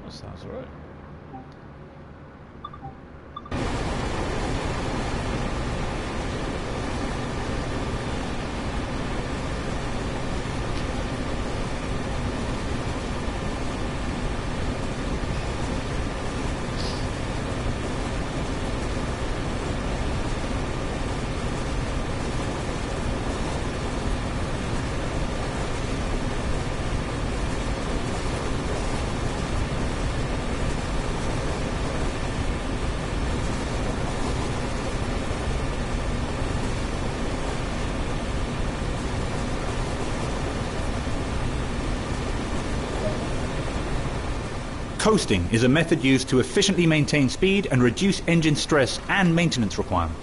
That sounds alright. Coasting is a method used to efficiently maintain speed and reduce engine stress and maintenance requirements.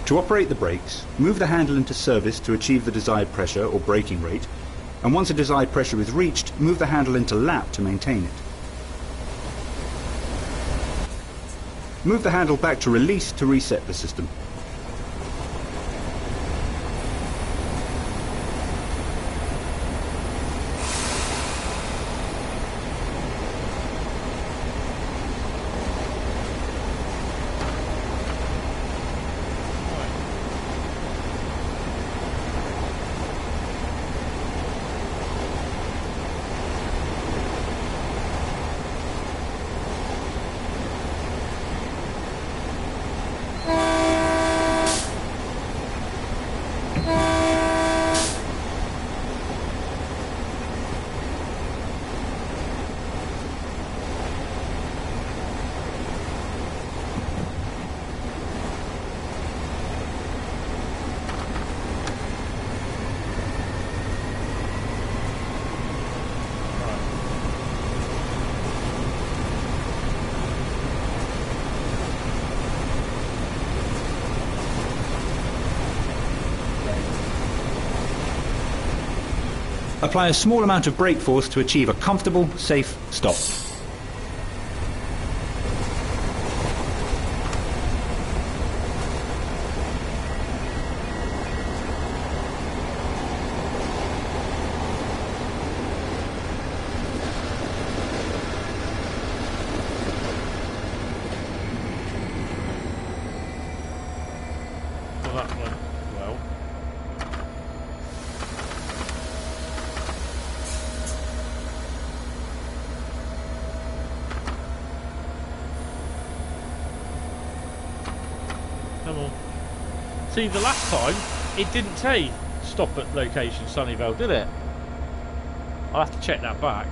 To operate the brakes, move the handle into service to achieve the desired pressure or braking rate, and once a desired pressure is reached, move the handle into lap to maintain it. Move the handle back to release to reset the system. Apply a small amount of brake force to achieve a comfortable, safe stop. Well, that went well. Come on. See, the last time, it didn't say stop at location Sunnyvale, did it? I'll have to check that back.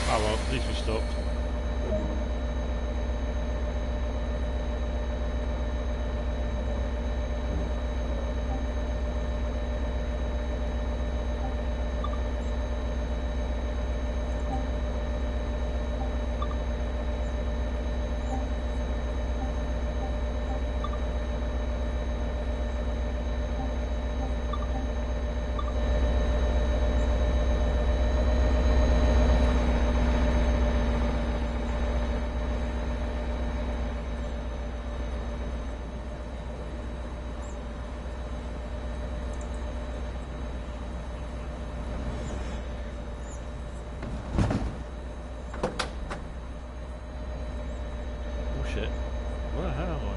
Oh well, at least we stopped. Shit. Where the hell am I?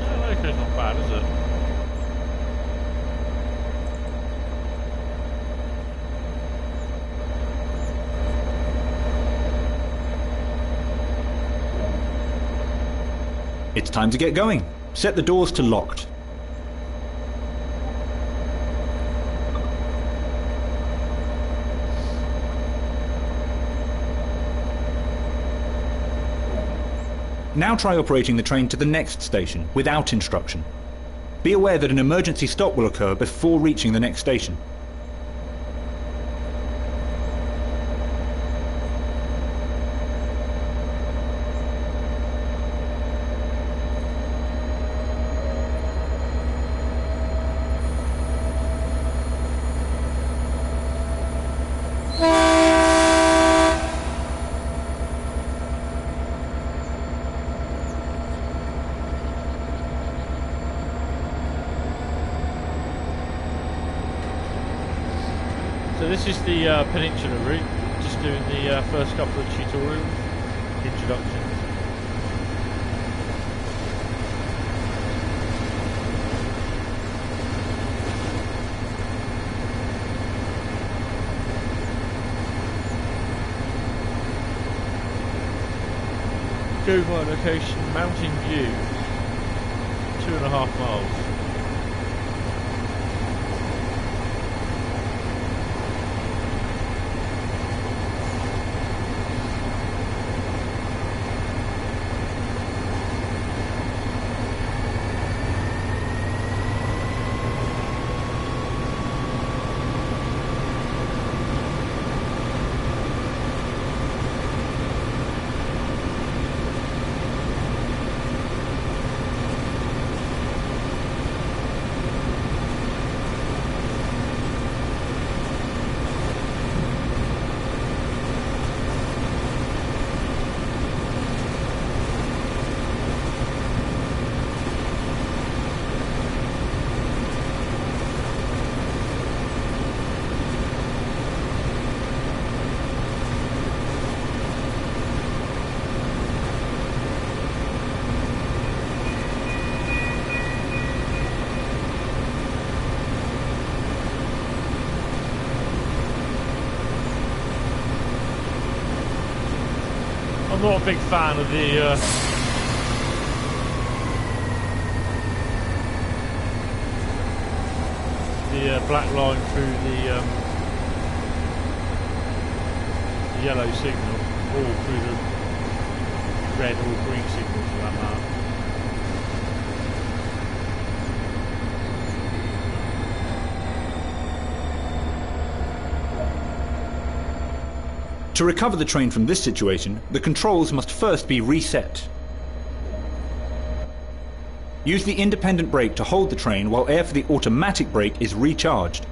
Yeah, loco's not bad, is it? It's time to get going. Set the doors to locked. Now try operating the train to the next station without instruction. Be aware that an emergency stop will occur before reaching the next station. So this is the Peninsula route, just doing the first couple of tutorials, introductions. Go by location, Mountain View, 2.5 miles. I'm not a big fan of the black line through the yellow signal, or through the red or green signal for that matter. To recover the train from this situation, the controls must first be reset. Use the independent brake to hold the train while air for the automatic brake is recharged.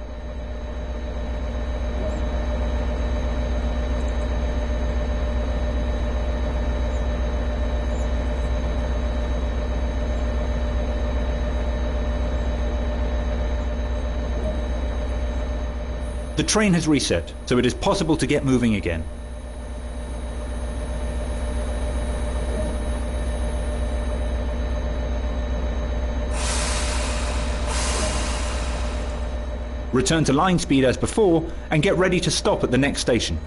The train has reset, so it is possible to get moving again. Return to line speed as before and get ready to stop at the next station.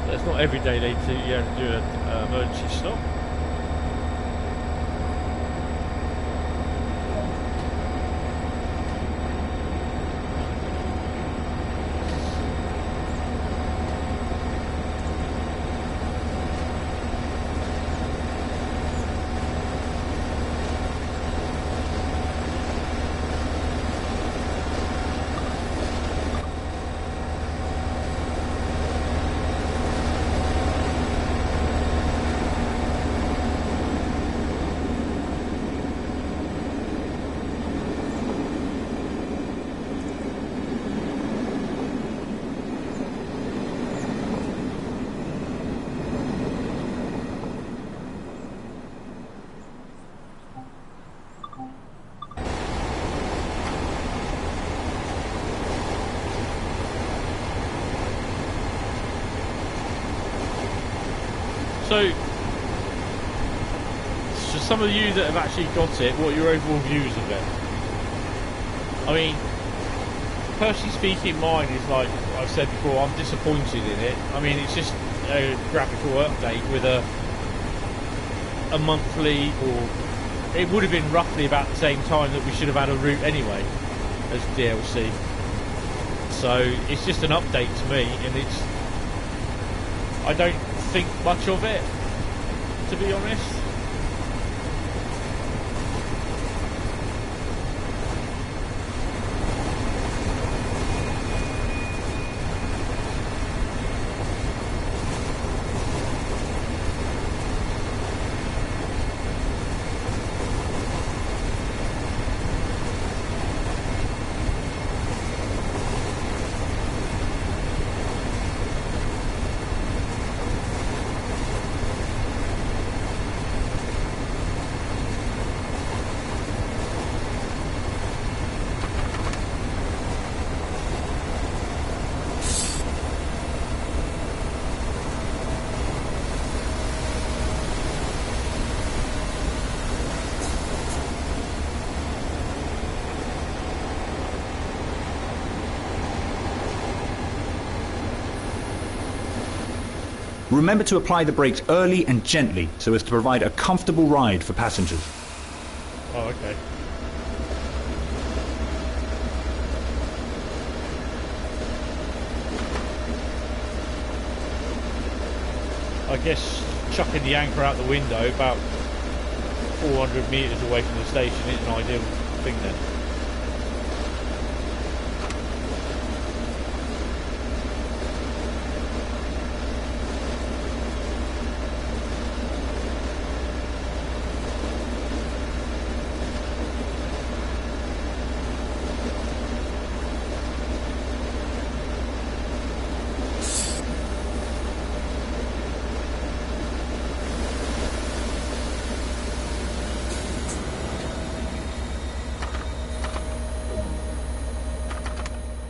It's not every day they do an emergency stop. So some of you that have actually got it, what are your overall views of it? I mean, personally speaking, mine is like I've said before, I'm disappointed in it. I mean, it's just a graphical update with a monthly, or it would have been roughly about the same time that we should have had a route anyway as DLC. So it's just an update to me, and I don't think much of it, to be honest. Remember to apply the brakes early and gently so as to provide a comfortable ride for passengers. Oh, okay. I guess chucking the anchor out the window about 400 metres away from the station isn't an ideal thing then.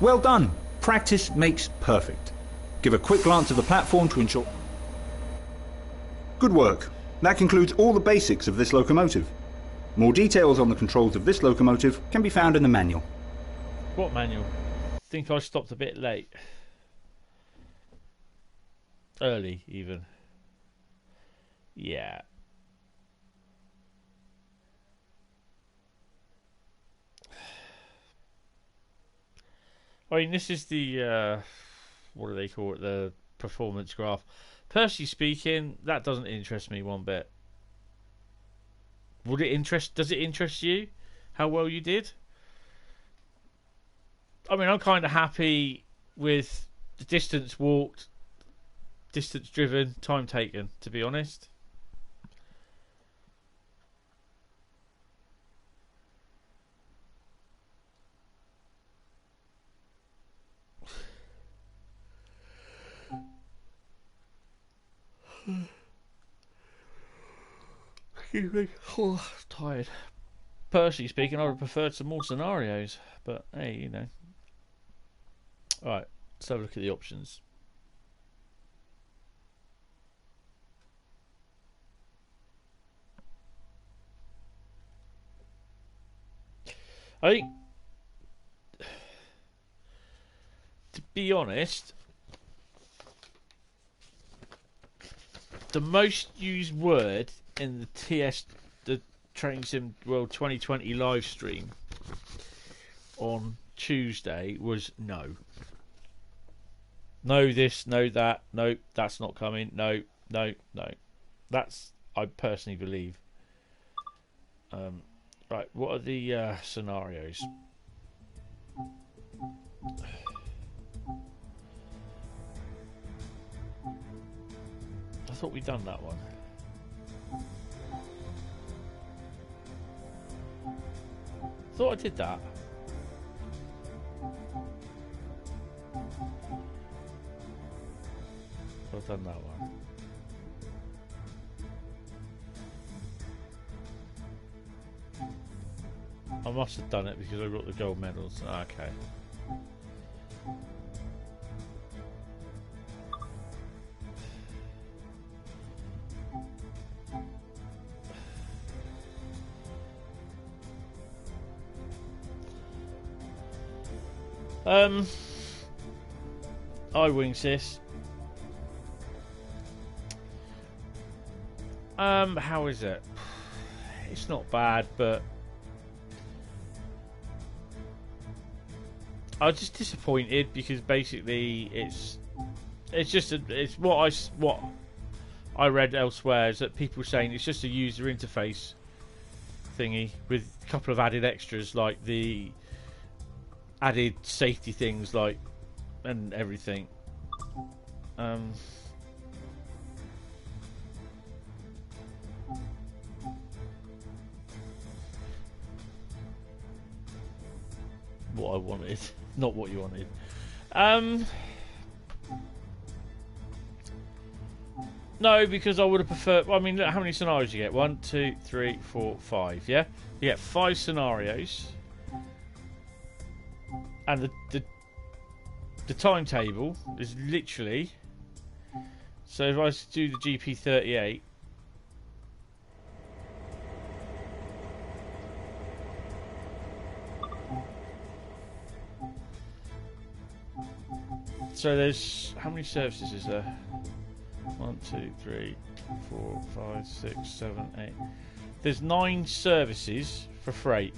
Well done! Practice makes perfect. Give a quick glance at the platform to ensure... Good work. That concludes all the basics of this locomotive. More details on the controls of this locomotive can be found in the manual. What manual? Think I stopped a bit late. Early, even. Yeah. I mean, this is the what do they call it? The performance graph. Personally speaking, that doesn't interest me one bit. Would it interest? Does it interest you? How well you did? I mean, I'm kind of happy with the distance walked, distance driven, time taken. To be honest. Excuse me. Oh, tired. Personally speaking, I would have preferred some more scenarios, but hey, you know. Alright, let's have a look at the options. I think, to be honest, the most used word in the Train Sim World 2020 live stream on Tuesday was no. No this, no that, no, that's not coming, no, no, no. That's, I personally believe. Right, what are the scenarios? I thought we'd done that one. Thought I did that. I've done that one. I must have done it because I got the gold medals. Okay. I wing sis. How is it? It's not bad, but I was just disappointed because basically it's what I read elsewhere is that people are saying it's just a user interface thingy with a couple of added extras like the added safety things like and everything. What I wanted, not what you wanted. No, because I would have preferred. I mean, look, how many scenarios you get? 1, 2, 3, 4, 5. Yeah, you get 5 scenarios, and the timetable is literally. So if I do the GP38. So there's how many services is there? 1, 2, 3, 4, 5, 6, 7, 8. There's 9 services for freight.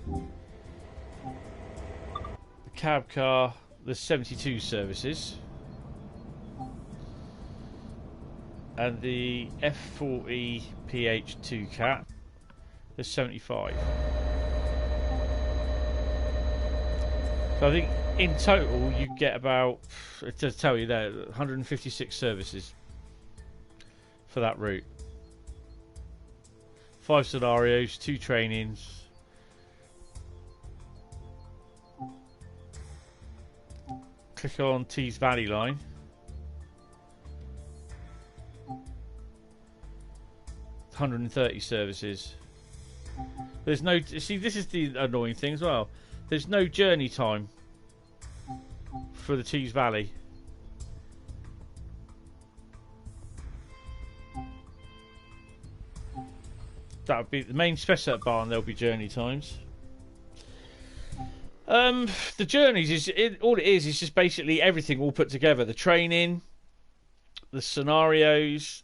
The cab car, there's 72 services. And the F40 PH2 cat, there's 75. So I think in total you get about, it does tell you there, 156 services for that route. 5 scenarios, 2 trainings. Click on Tees Valley line. $130 services. There's no, see, this is the annoying thing as well. There's no journey time for the Tees Valley. That would be the Main Spessart Bahn. There'll be journey times. The journeys all it is just basically everything all put together. The training, the scenarios,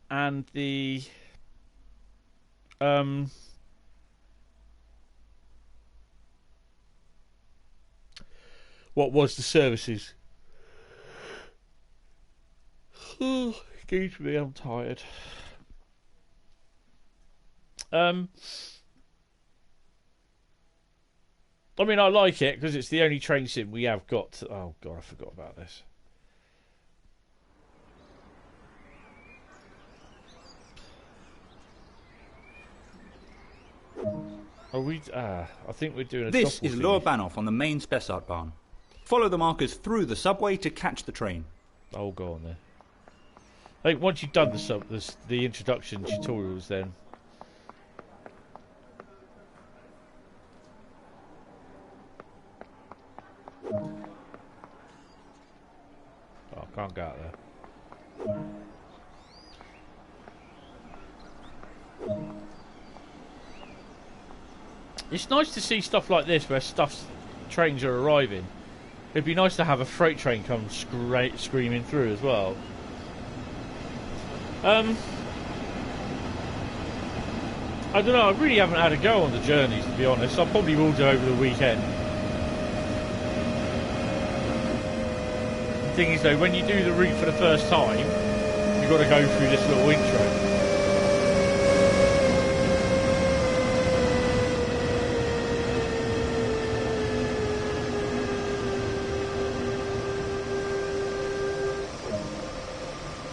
and the what was the services. Oh, excuse me, I'm tired. I mean, I like it because it's the only train sim we have got. Oh god, I forgot about this. Are we? I think we're doing a. This is thingy. Lower Bahnhof on the Main Spessart Bahn. Follow the markers through the subway to catch the train. Oh, go on there. I think once you've done the introduction tutorials, then. Oh, I can't go out there. It's nice to see stuff like this where trains are arriving. It'd be nice to have a freight train come screaming through as well. I don't know, I really haven't had a go on the journeys, to be honest. I probably will do over the weekend. The thing is though, when you do the route for the first time, you've got to go through this little intro.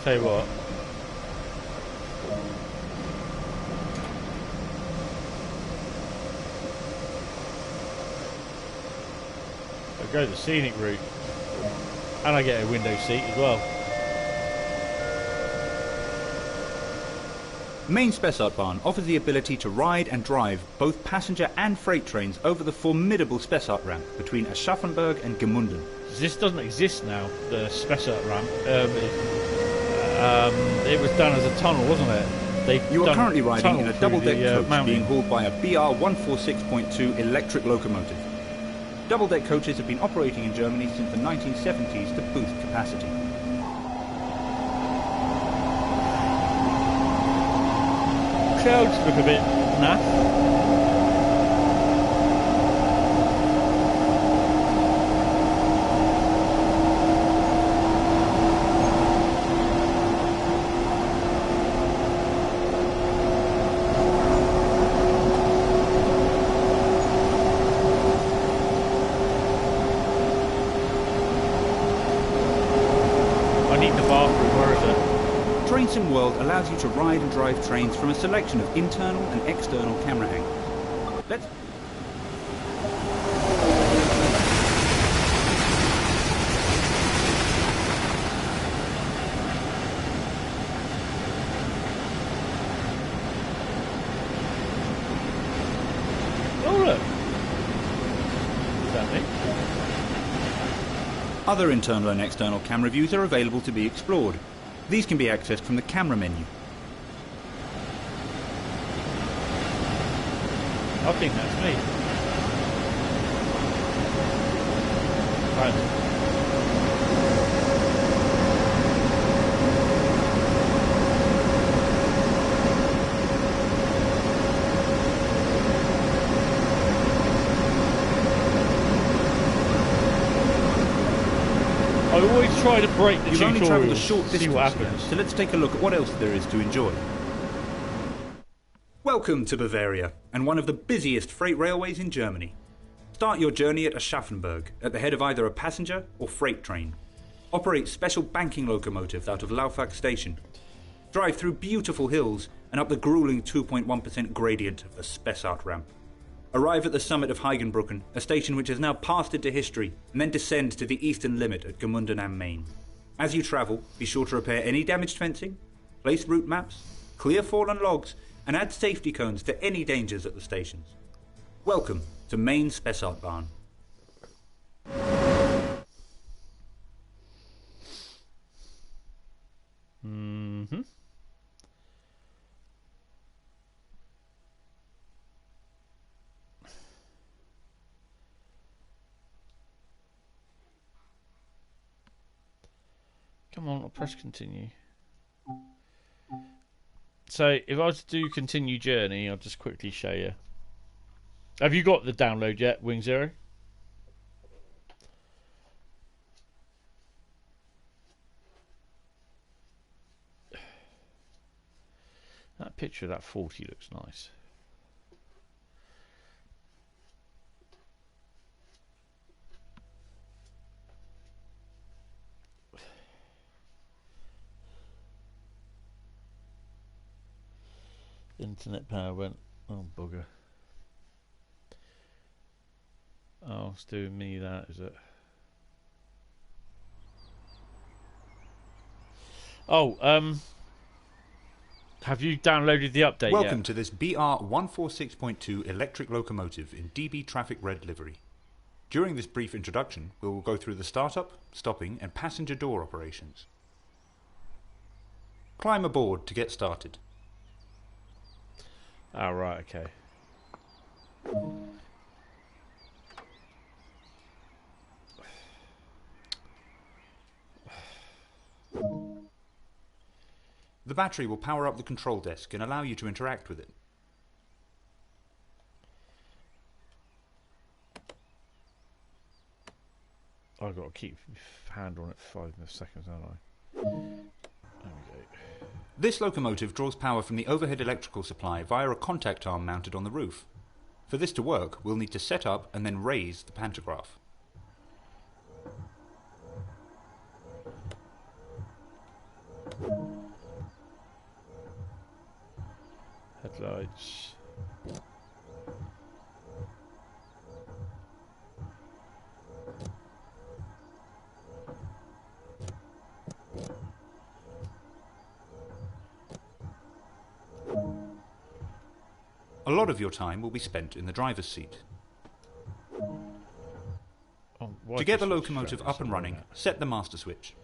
Tell you what. I go the scenic route. And I get a window seat as well. Main Spessart Bahn offers the ability to ride and drive both passenger and freight trains over the formidable Spessart ramp between Aschaffenburg and Gmunden. This doesn't exist now, the Spessart ramp. It was done as a tunnel, wasn't it? You are currently riding in a double-deck coach being hauled by a BR 146.2 electric locomotive. Double-deck coaches have been operating in Germany since the 1970s to boost capacity. Clouds look a bit naff. World allows you to ride and drive trains from a selection of internal and external camera angles. Let's... Oh look! Is that me? Other internal and external camera views are available to be explored. These can be accessed from the camera menu. I think that's me. Right. I always try to break the You've only travelled a tutorials, short see what distance, happens. so let's take a look at what else there is to enjoy. Welcome to Bavaria, and one of the busiest freight railways in Germany. Start your journey at Aschaffenburg, at the head of either a passenger or freight train. Operate special banking locomotives out of Laufach station. Drive through beautiful hills and up the grueling 2.1% gradient of the Spessart ramp. Arrive at the summit of Heigenbrücken, a station which has now passed into history, and then descend to the eastern limit at Gmunden am Main. As you travel, be sure to repair any damaged fencing, place route maps, clear fallen logs, and add safety cones to any dangers at the stations. Welcome to Main Spessart Bahn. Mm-hmm. Come on, I'll press continue. So, if I was to do continue journey, I'll just quickly show you. Have you got the download yet, Wing Zero? That picture of that 40 looks nice. Internet power went. Oh, bugger. Oh, it's doing me that, is it? Oh, have you downloaded the update Welcome yet? to this BR146.2 electric locomotive in DB Traffic Red livery. During this brief introduction, we will go through the startup, stopping and passenger door operations. Climb aboard to get started. Oh, right, okay. The battery will power up the control desk and allow you to interact with it. I've got to keep my hand on it for 5 seconds, haven't I? There we go. This locomotive draws power from the overhead electrical supply via a contact arm mounted on the roof. For this to work, we'll need to set up and then raise the pantograph. Headlights. A lot of your time will be spent in the driver's seat. Oh, To get the locomotive up and running, set the master switch.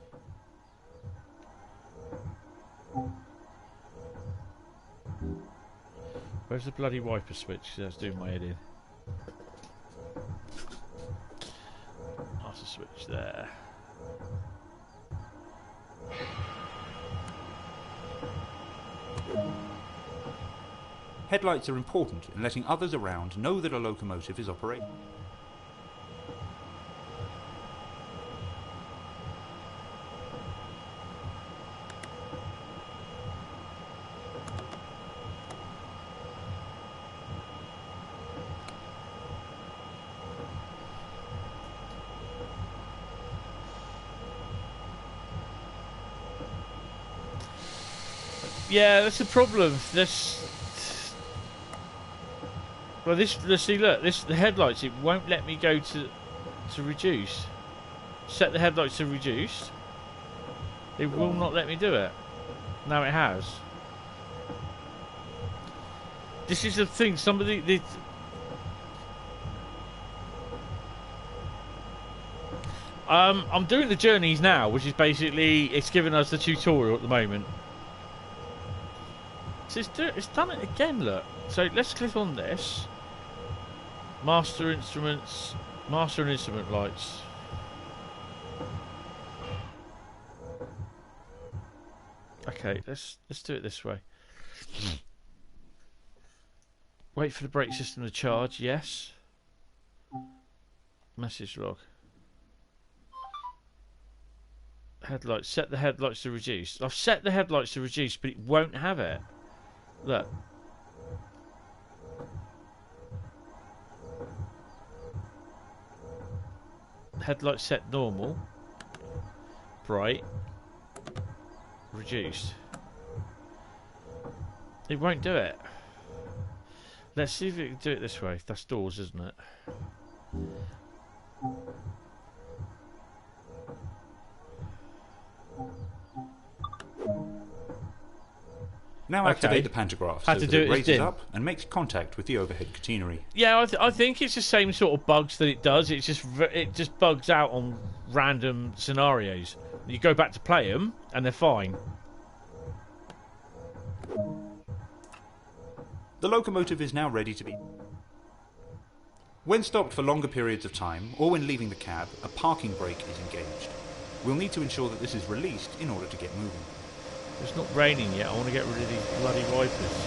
Where's the bloody wiper switch? That's doing my head in. Master switch there. Headlights are important in letting others around know that a locomotive is operating. Yeah, that's the problem. Well, let's see. Look, the headlights. It won't let me go to reduce. Set the headlights to reduced. It will not let me do it. Now it has. This is the thing. Somebody. I'm doing the journeys now, which is basically it's giving us the tutorial at the moment. So it's done it again. Look. So let's click on this. Master instruments, master and instrument lights. Okay, let's do it this way. Wait for the brake system to charge. Yes. Message log. Headlights. Set the headlights to reduce. I've set the headlights to reduce, but it won't have it. Look. Headlights set normal. Bright. Reduced. It won't do it. Let's see if it can do it this way. That's doors, isn't it? Now activate the pantograph so that it raises up and makes contact with the overhead catenary. Yeah, I think it's the same sort of bugs that it does. It just bugs out on random scenarios. You go back to play them and they're fine. The locomotive is now ready to be. When stopped for longer periods of time or when leaving the cab, a parking brake is engaged. We'll need to ensure that this is released in order to get moving. It's not raining yet. I want to get rid of these bloody wipers.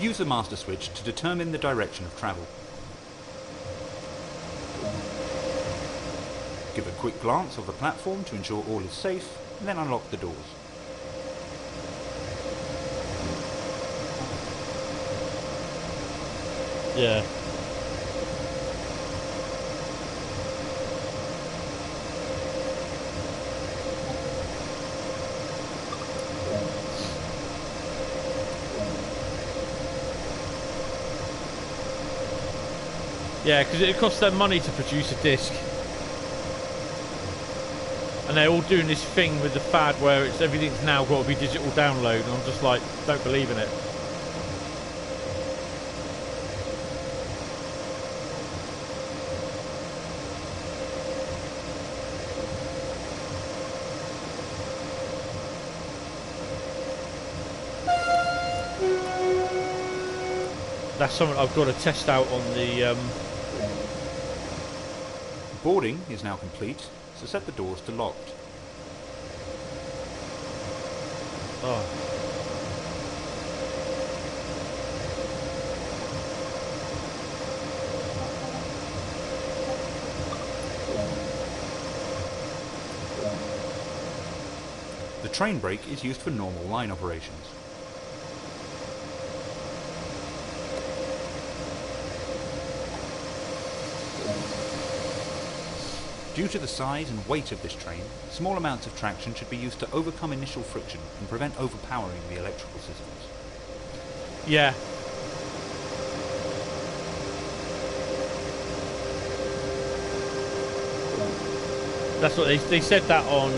Use the master switch to determine the direction of travel. Give a quick glance of the platform to ensure all is safe, and then unlock the doors. Yeah. Yeah, because it costs them money to produce a disc. And they're all doing this thing with the fad where it's everything's now got to be digital download, and I'm just like, don't believe in it. That's something I've got to test out on the Boarding is now complete, so set the doors to locked. Oh. The train brake is used for normal line operations. Due to the size and weight of this train, small amounts of traction should be used to overcome initial friction and prevent overpowering the electrical systems. Yeah. That's what they said that on.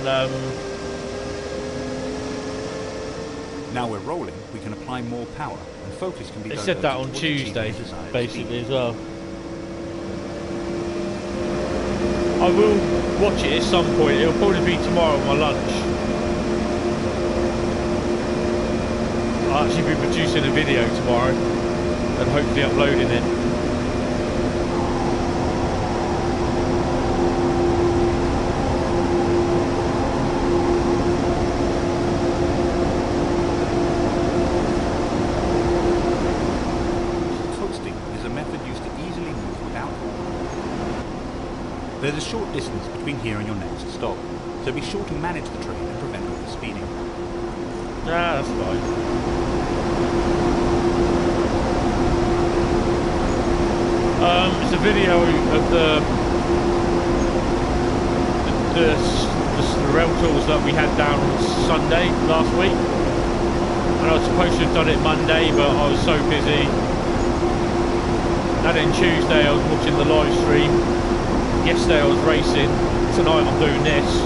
Now we're rolling, we can apply more power, and focus can be They diverted said that on towards Tuesday, achieving desired basically speed. as well. I will watch it at some point. It'll probably be tomorrow on my lunch. I'll actually be producing a video tomorrow and hopefully uploading it. Coasting is a method used to easily move without hold. There's a short distance between here and your next stop, so be sure to manage the train and prevent overspeeding. Ah, that's fine. It's a video of the rail tools that we had down on Sunday last week, and I was supposed to have done it Monday, but I was so busy. And then Tuesday I was watching the live stream. Yesterday I was racing. Tonight I'm doing this.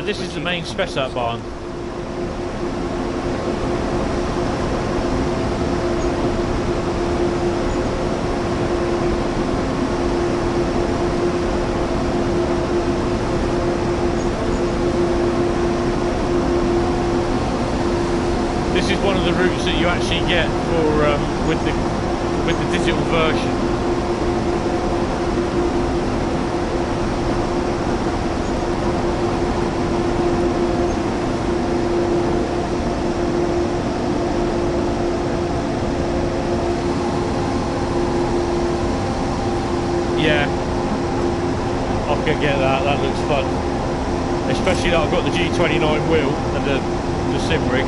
This is the Main Spessart Bahn. This is one of the routes that you actually get for with the digital version. Yeah, I could get that. That looks fun. Especially that I've got the G29 wheel and the sim rig.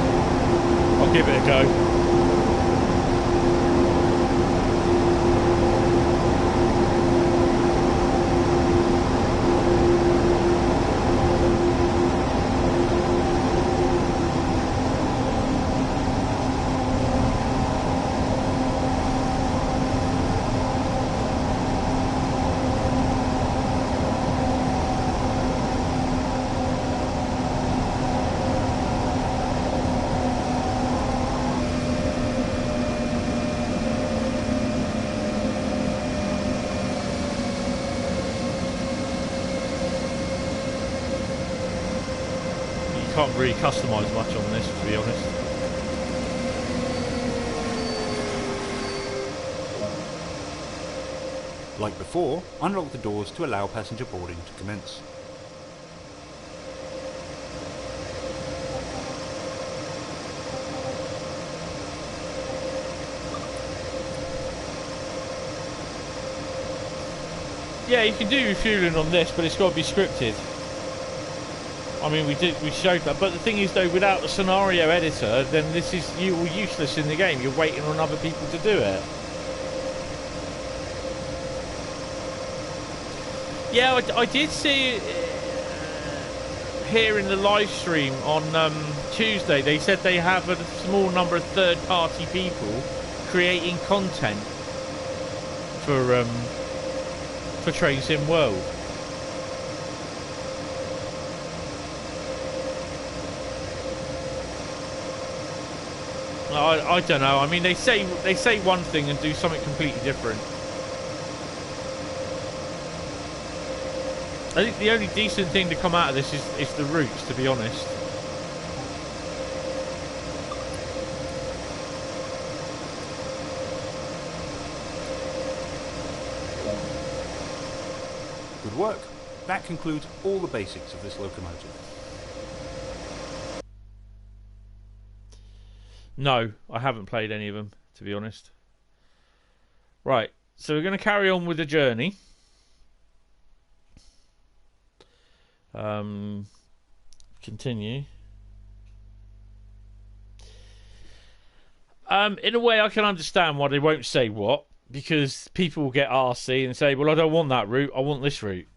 I'll give it a go. Can't really customise much on this, to be honest. Like before, unlock the doors to allow passenger boarding to commence. Yeah, you can do refueling on this, but it's got to be scripted. I mean, we showed that, but the thing is, though, without a scenario editor, then this is you're useless in the game. You're waiting on other people to do it. Yeah, I did see here in the live stream on Tuesday. They said they have a small number of third-party people creating content for Train Sim World. I don't know. I mean, they say one thing and do something completely different. I think the only decent thing to come out of this is the routes, to be honest. Good work. That concludes all the basics of this locomotive. No, I haven't played any of them, to be honest. Right, so we're going to carry on with the journey. Continue. In a way, I can understand why they won't say what, because people will get arsy and say, well, I don't want that route, I want this route.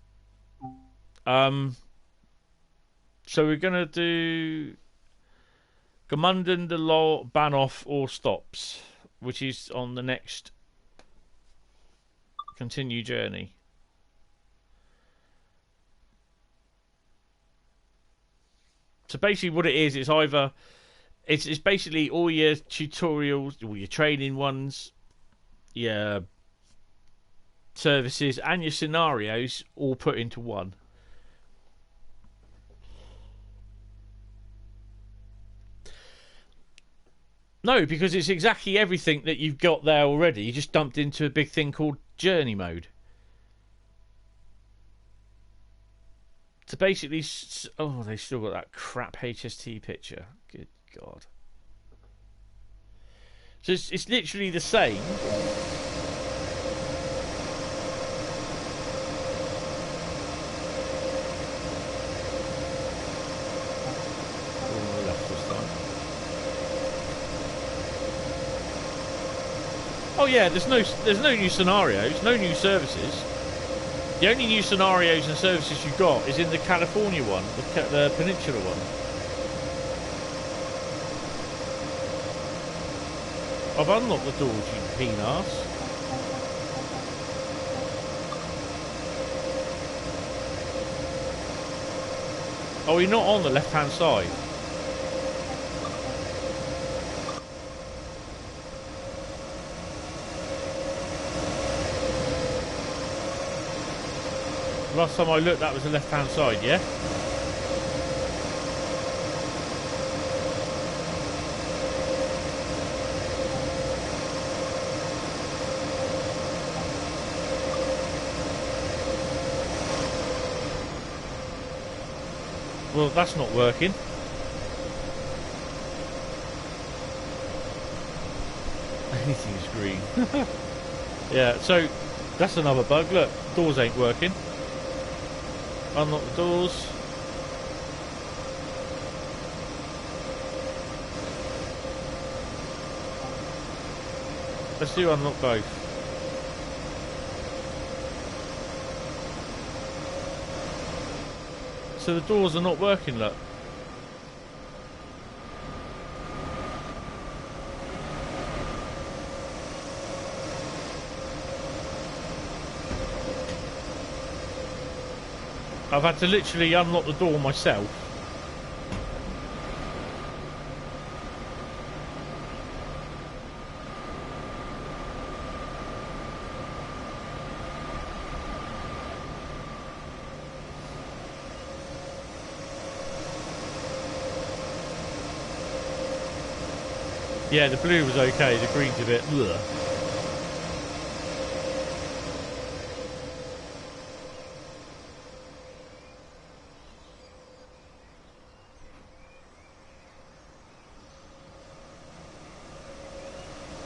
So we're going to do Gemunden de Law, Bahnhof or stops, which is on the next continue journey. So basically what it is, it's either it's basically all your tutorials, all your training ones, your services and your scenarios all put into one. No, because it's exactly everything that you've got there already. You just dumped into a big thing called journey mode. So basically, oh, they still got that crap HST picture. Good God. So it's literally the same. Oh yeah, there's no new scenarios, no new services. The only new scenarios and services you've got is in the California one, the Peninsula one. I've unlocked the doors, you peen ass. Oh, you're not on the left-hand side. Last time I looked, that was the left-hand side, yeah? Well, that's not working. Anything's green. Yeah, so that's another bug, look. Doors ain't working. Unlock the doors. Let's do unlock both. So the doors are not working, look. I've had to literally unlock the door myself. Yeah, the blue was okay, the green's a bit ugh.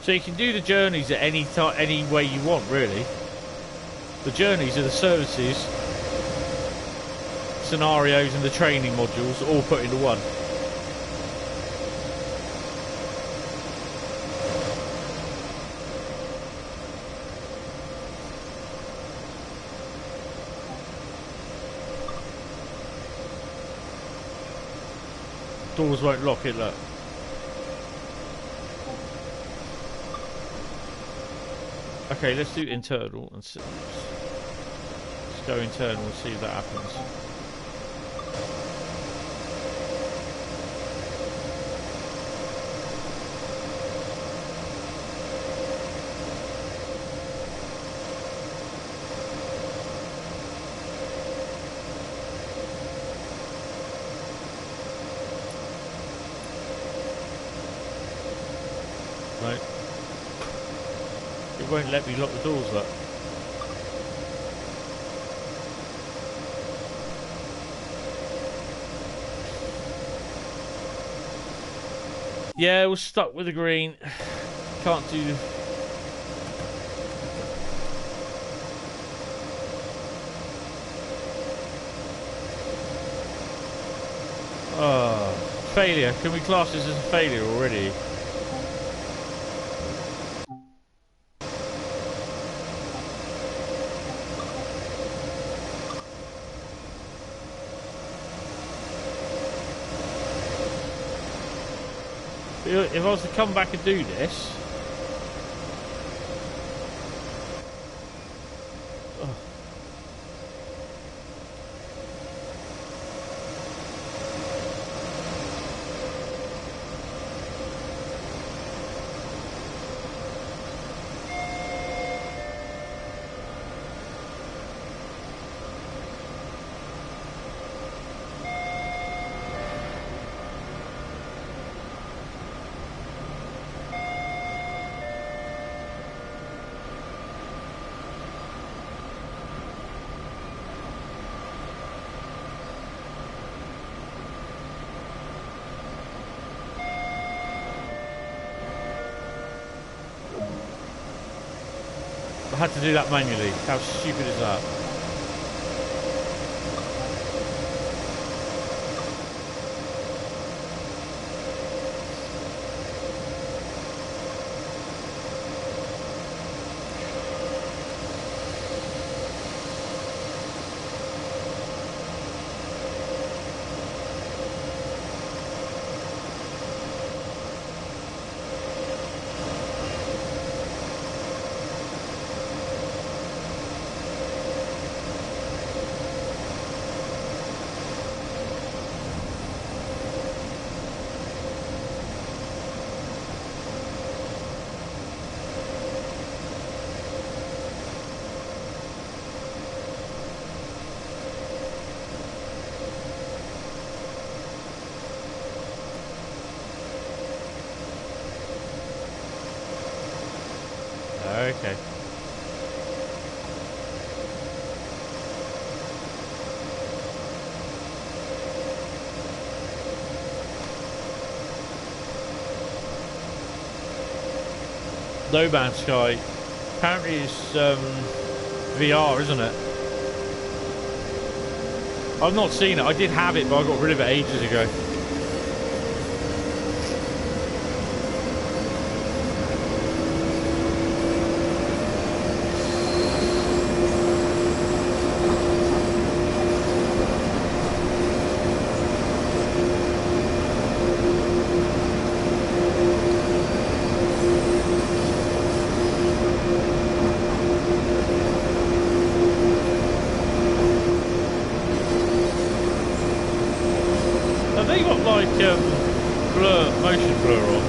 So you can do the journeys at any time, any way you want, really. The journeys are the services, scenarios, and the training modules all put into one. Doors won't lock it, look. Okay, let's do internal and see. Let's go internal and see if that happens. No. It won't let me lock the doors up. Yeah, we're stuck with the green. Can't do... Oh, failure. Can we class this as a failure already? If I was to come back and do this... Oh. I had to do that manually. How stupid is that? Okay. No Man's Sky. Apparently it's VR, isn't it? I've not seen it. I did have it, but I got rid of it ages ago. motion blur on.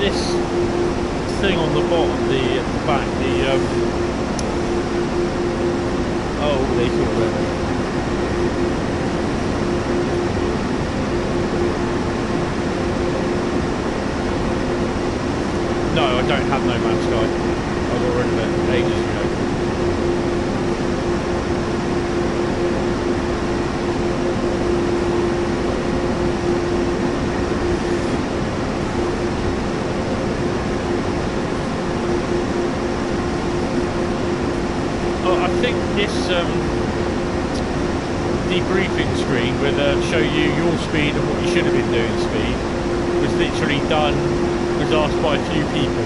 This thing on the bottom, the back, oh, what do they call it? No, I don't have No Man's Sky. I got rid of it ages ago. Debriefing screen with show you your speed and what you should have been doing speed was literally done, was asked by a few people.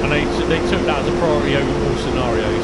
And they took that as a priority over all scenarios.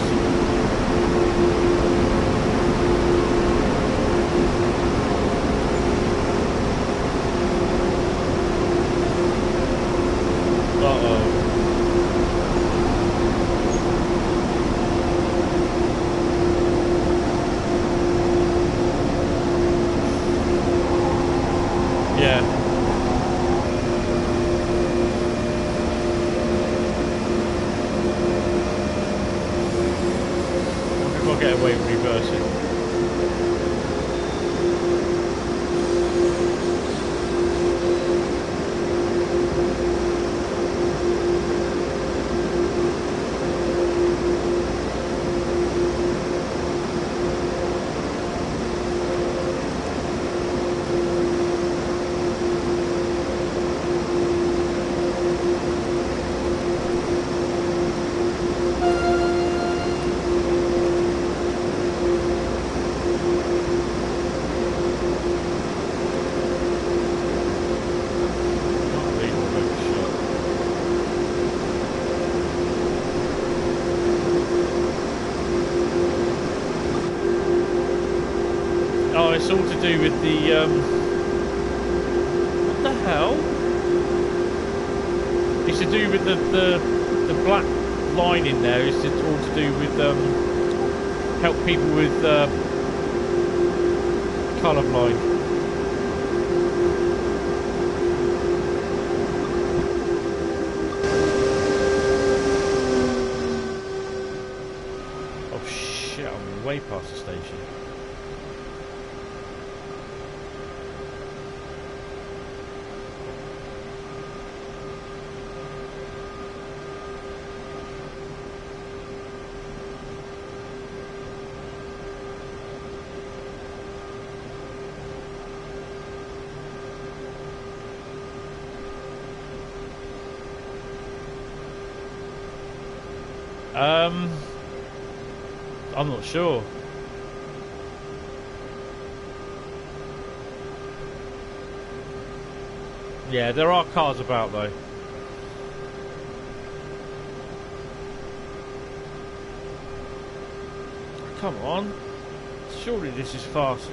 It's all to do with the what the hell? It's to do with the black line in there. It's all to do with help people with colourblind. Oh shit! I'm way past the station. I'm not sure. Yeah, there are cars about though. Come on. Surely this is fast.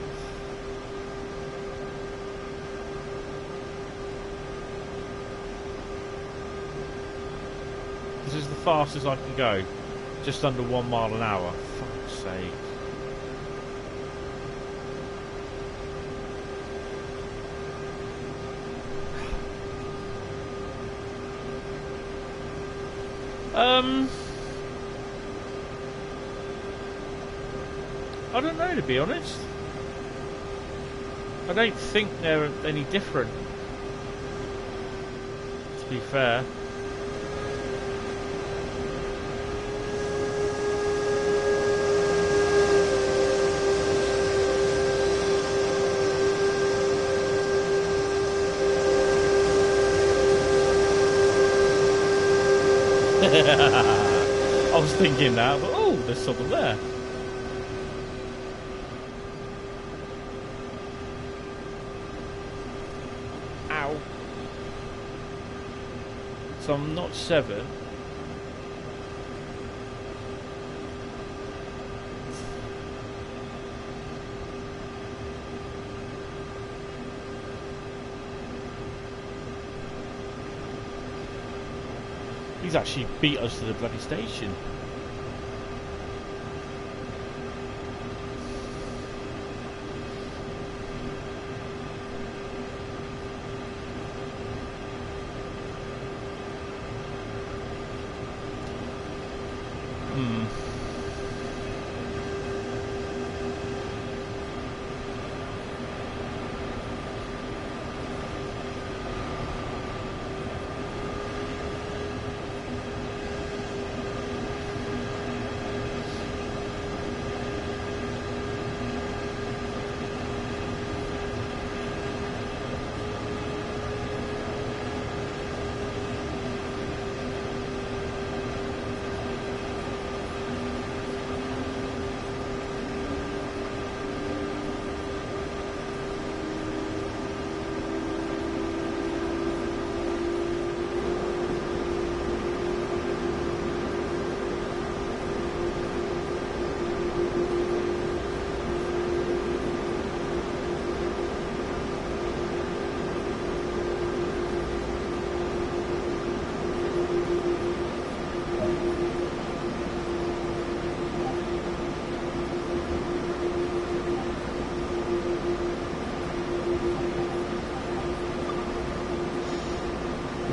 This is the fastest I can go. Just under 1 mile an hour. Fuck's sake. I don't know, to be honest. I don't think they're any different, to be fair. I was thinking that, but oh, there's something there. Ow. So I'm not 7. He's actually beat us to the bloody station.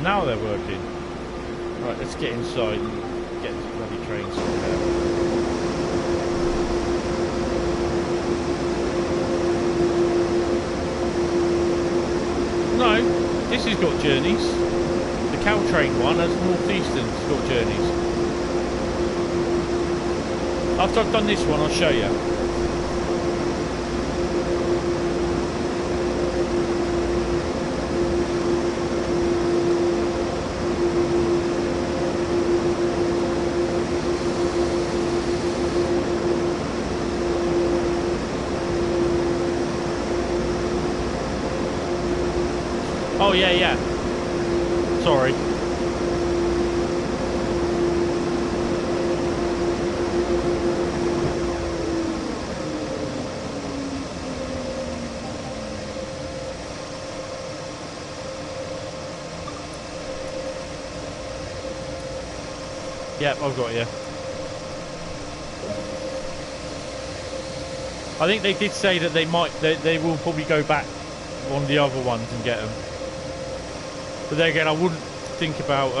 Now they're working. Right, let's get inside and get this bloody train sorted out. No, this has got journeys. The Caltrain one has Northeastern's got journeys. After I've done this one, I'll show you. Oh yeah, yeah. Sorry. Yep, I've got you. I think they did say that they will probably go back on the other ones and get them. But then again, I wouldn't think about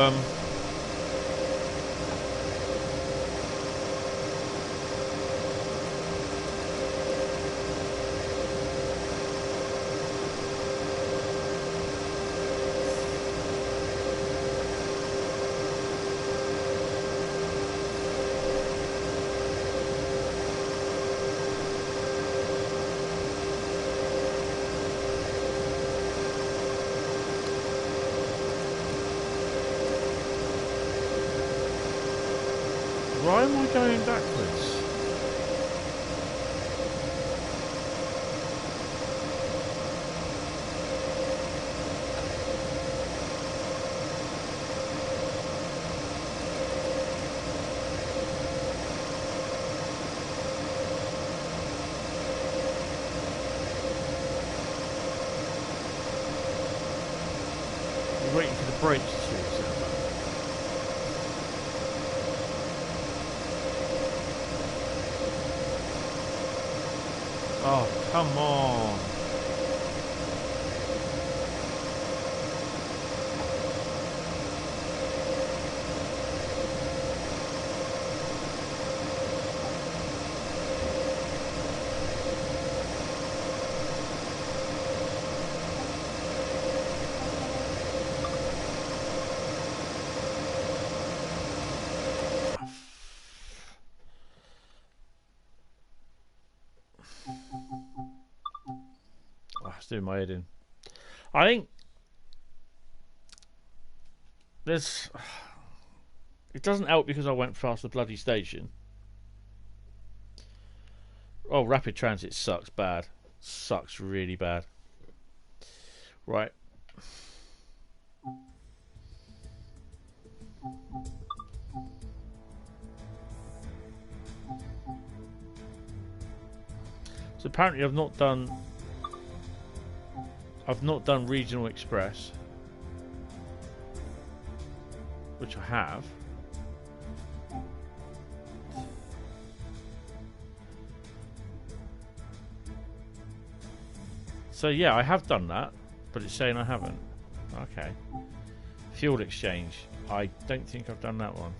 why am I going backwards? was waiting for the brakes to sort itself out. Oh, come on. Doing my head in. I think there's. It doesn't help because I went past the bloody station. Oh, rapid transit sucks bad. Sucks really bad. Right. So apparently I've not done Regional Express, which I have. So yeah, I have done that, but it's saying I haven't. Okay. Fuel exchange. I don't think I've done that one.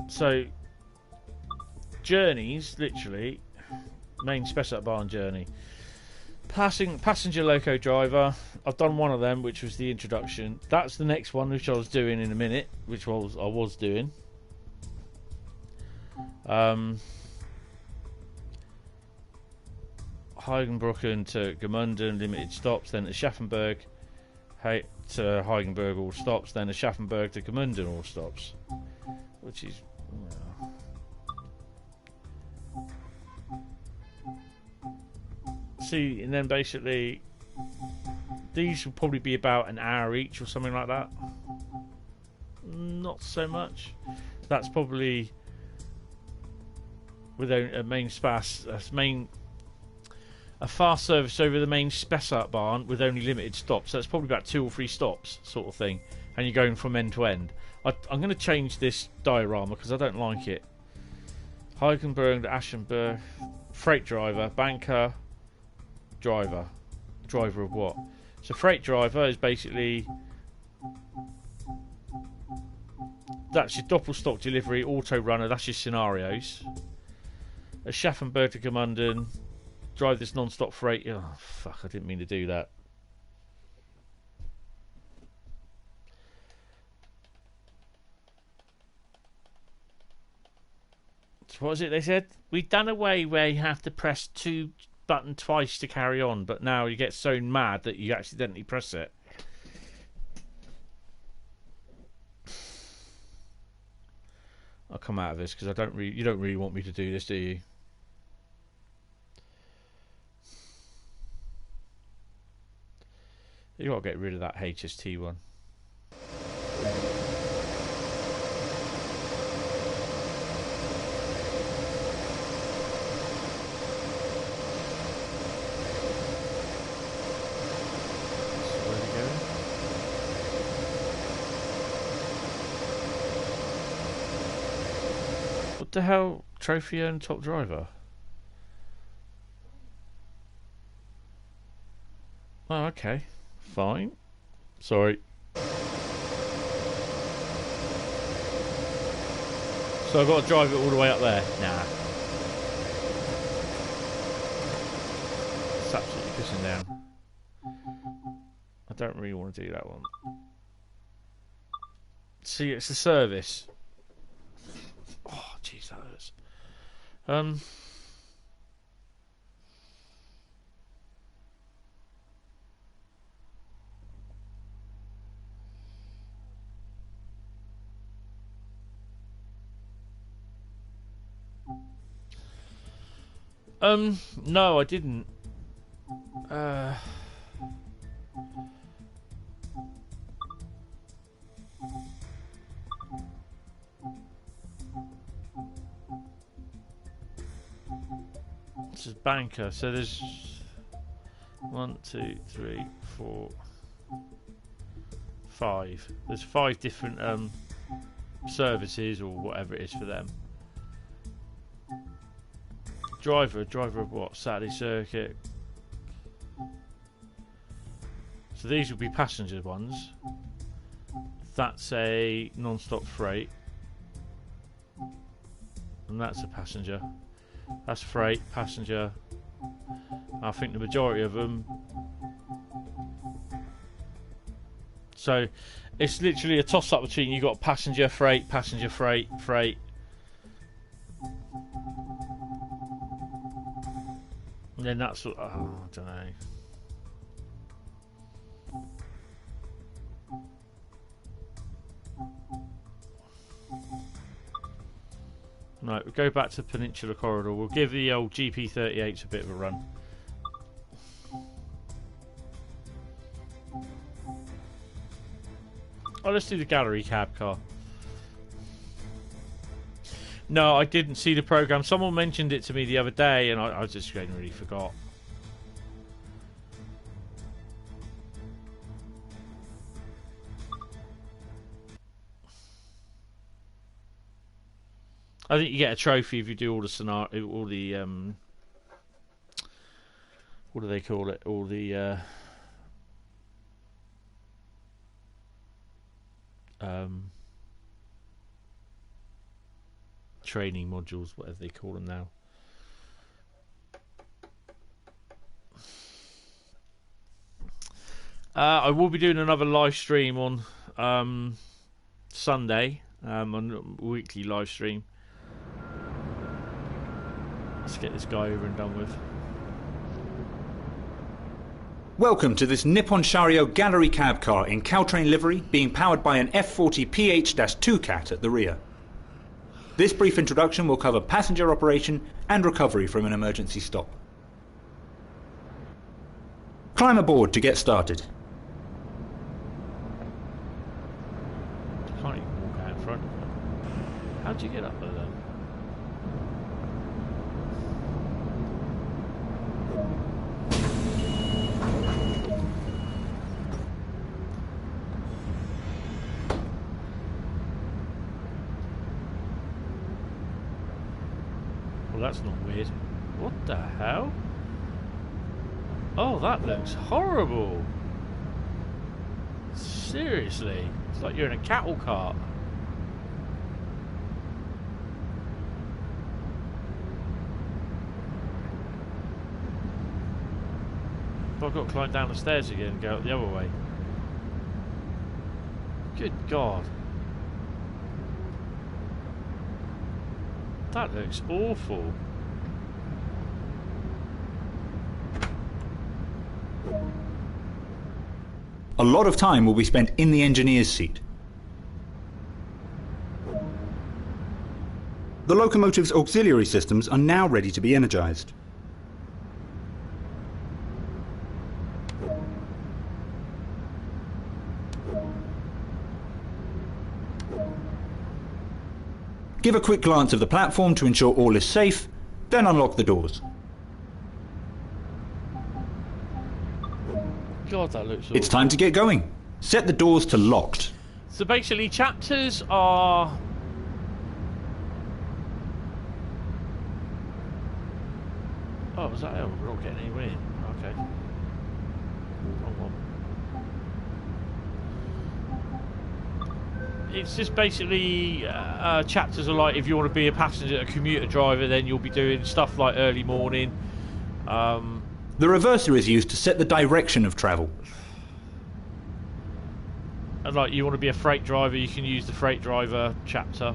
So, journeys, literally, Main Spessart Bahn journey. Passenger loco driver, I've done one of them, which was the introduction. That's the next one, which I was doing in a minute, which I was doing. Heigenbrücken to Gmunden, limited stops, then to Schaffenburg, to Heigenberg, all stops, then to Schaffenburg to Gmunden, all stops. Which is... See, and then basically these will probably be about an hour each or something like that. Not so much. That's probably with a fast service over the Main Spessart Bahn with only limited stops. So it's probably about 2 or 3 stops sort of thing, and you're going from end to end. I'm going to change this diorama because I don't like it. Heigenberg to Aschenberg, freight driver, banker, driver of what? So freight driver is basically, that's your doppelstock delivery, auto runner, that's your scenarios. A Schaffenburg to Gmunden, drive this non-stop freight. Oh fuck, I didn't mean to do that. So what was it they said? We've done away where you have to press 2 button twice to carry on, but now you get so mad that you accidentally press it. I'll come out of this because you don't really want me to do this, do you? You gotta get rid of that HST one. What the hell? Trophy and top driver? Oh, okay. Fine. Sorry. So I've got to drive it all the way up there? Nah. It's absolutely pissing down. I don't really want to do that one. See, it's the service. Oh, jeez, that hurts. No, I didn't. This is banker. So there's 1, 2, 3, 4, 5. There's 5 different services or whatever it is for them. Driver of what? Saturday circuit. So these will be passenger ones. That's a non-stop freight. And that's a passenger. That's freight, passenger. I think the majority of them. So it's literally a toss-up between you got passenger, freight, freight. And then that's what, I don't know. Right, we'll go back to Peninsula Corridor. We'll give the old GP38s a bit of a run. Oh, let's do the gallery cab car. No, I didn't see the programme. Someone mentioned it to me the other day and I just genuinely forgot. I think you get a trophy if you do all the scenario, all the what do they call it? All the training modules, whatever they call them now. I will be doing another live stream on Sunday, on a weekly live stream. Let's get this guy over and done with. Welcome to this Nippon Sharyo gallery cab car in Caltrain livery, being powered by an F40 PH-2 cat at the rear. This brief introduction will cover passenger operation and recovery from an emergency stop. Climb aboard to get started. I can't even walk out in front. How'd you get up there then? Well, that's not weird. What the hell? Oh, that looks horrible. Seriously, it's like you're in a cattle cart. I've got to climb down the stairs again and go up the other way. Good God. That looks awful. A lot of time will be spent in the engineer's seat. The locomotive's auxiliary systems are now ready to be energized. Give a quick glance of the platform to ensure all is safe, then unlock the doors. God, that looks awful. It's time to get going. Set the doors to locked. So basically, chapters are... Oh, was that how we're not getting anywhere in? Okay. Wrong one. It's just basically chapters are like if you want to be a passenger, a commuter driver, then you'll be doing stuff like early morning. The reverser is used to set the direction of travel. And like you want to be a freight driver, you can use the freight driver chapter.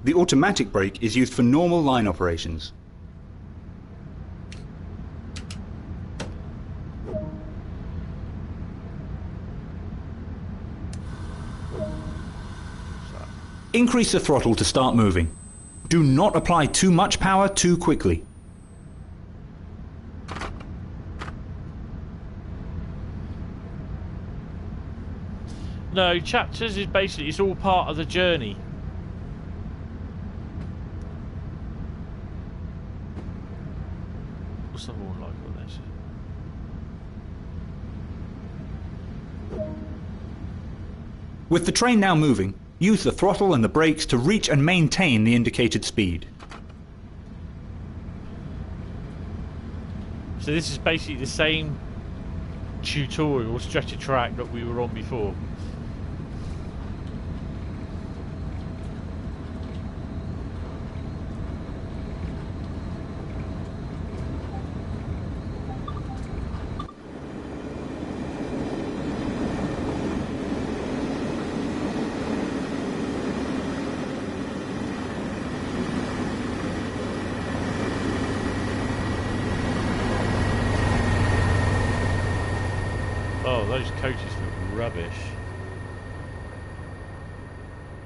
The automatic brake is used for normal line operations. Increase the throttle to start moving. Do not apply too much power too quickly. No, chapters is basically, it's all part of the journey. What's the horn like on this? With the train now moving, use the throttle and the brakes to reach and maintain the indicated speed. So this is basically the same tutorial stretch of track that we were on before. Oh, those coaches look rubbish.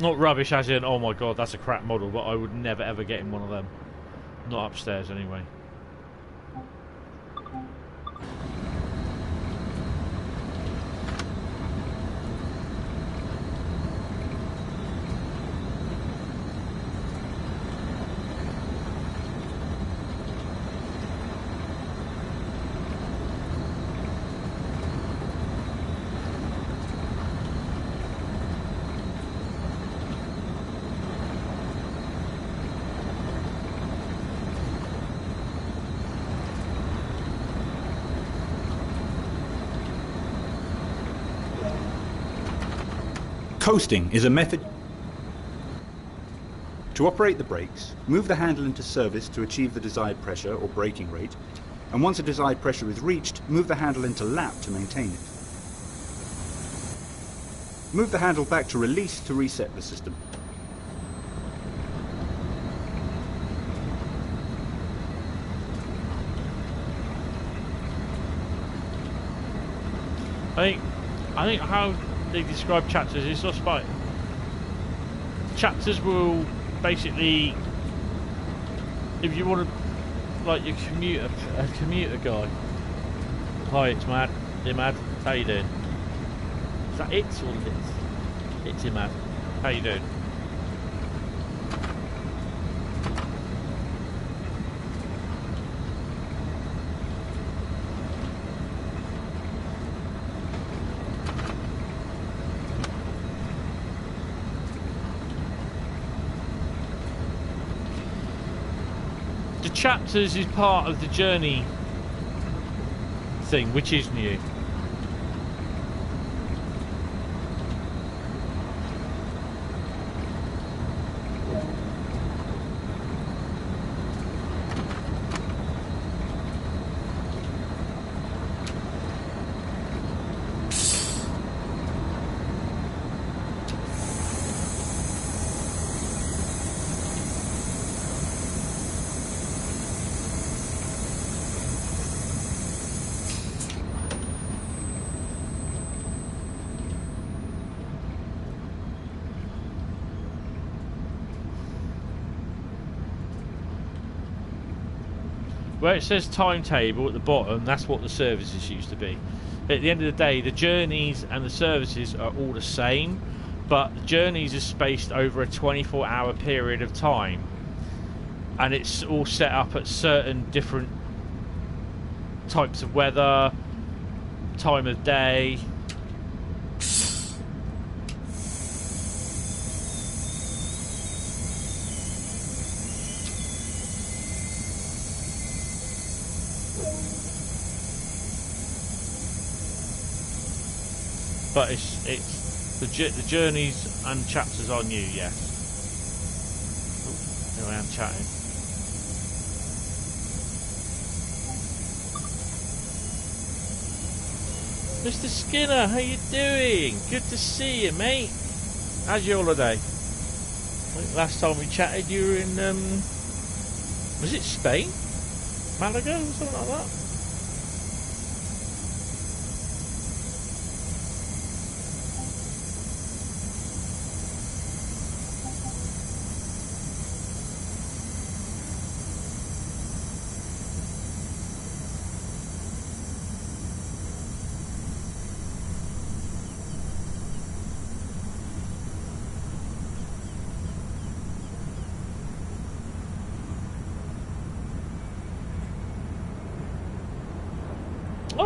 Not rubbish as in, oh my god, that's a crap model, but I would never ever get in one of them. Not upstairs anyway. Coasting is a method. To operate the brakes, move the handle into service to achieve the desired pressure or braking rate, and once a desired pressure is reached, move the handle into lap to maintain it. Move the handle back to release to reset the system. I think how they describe chapters is just like chapters will basically, if you want to, like your commuter guy. Hi, it's Mad. Hey Mad, how you doing? Is that it or it? It's Mad. How you doing? The chapters is part of the journey thing, which is new. Where it says timetable at the bottom, that's what the services used to be. At the end of the day, the journeys and the services are all the same, but the journeys are spaced over a 24-hour period of time, and it's all set up at certain different types of weather, time of day. But it's the journeys and chapters are new, yes. Oh, here I am chatting. Mr. Skinner, how you doing? Good to see you, mate. How's your holiday? I think last time we chatted you were in was it Spain? Malaga or something like that?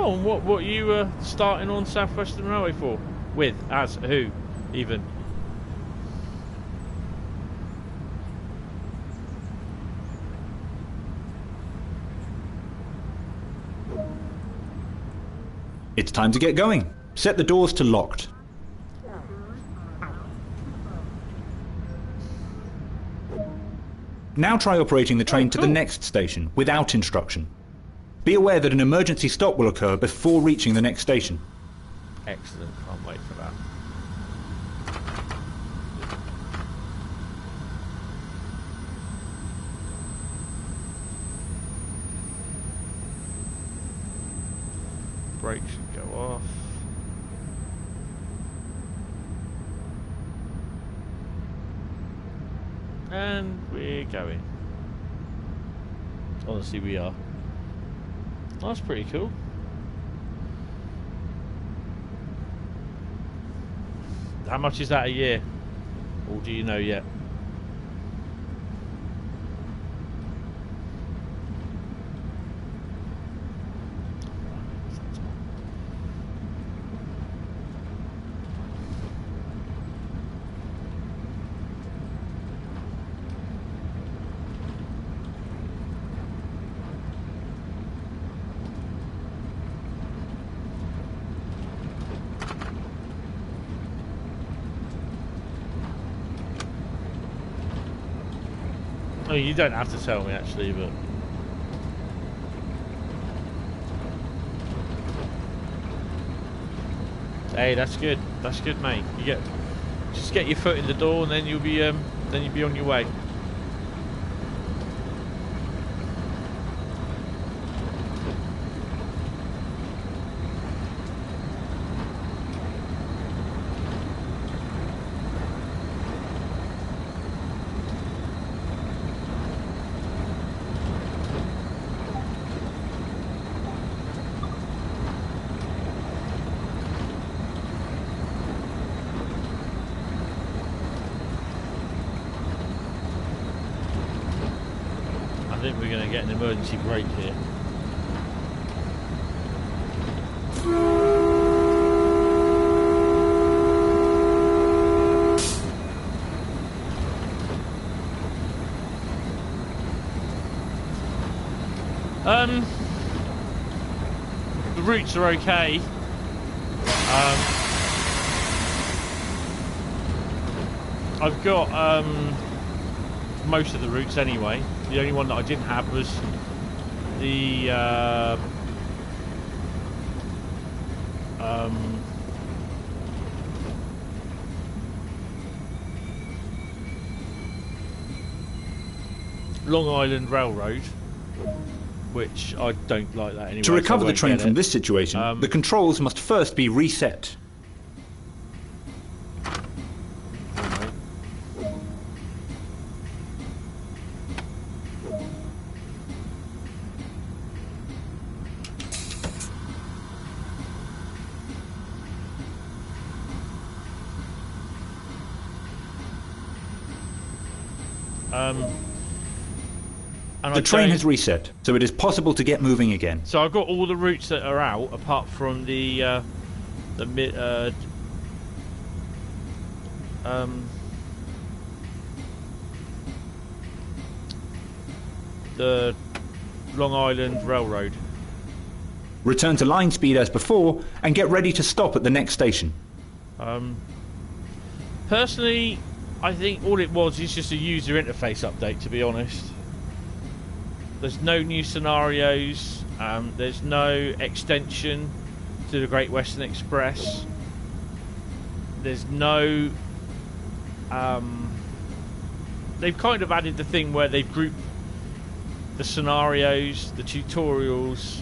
Oh, and what you starting on South Western Railway for? With? As? Who? Even? It's time to get going. Set the doors to locked. Now try operating the train to the next station without instruction. Be aware that an emergency stop will occur before reaching the next station. Excellent. Can't wait for that. Brakes should go off. And we're going. Honestly, we are. That's pretty cool. How much is that a year? Or do you know yet? Oh, you don't have to tell me actually, but hey, that's good. That's good, mate. You just get your foot in the door, and then you'll be on your way. I think we're going to get an emergency brake here. The routes are okay. I've got most of the routes anyway. The only one that I didn't have was the Long Island Railroad, which I don't like that anyway. To recover so the train from this situation, the controls must first be reset. And the train has reset, so it is possible to get moving again. So I've got all the routes that are out, apart from the Long Island Railroad. Return to line speed as before, and get ready to stop at the next station. Personally, I think all it was is just a user interface update, to be honest. There's no new scenarios, there's no extension to the Great Western Express, there's no... they've kind of added the thing where they've grouped the scenarios, the tutorials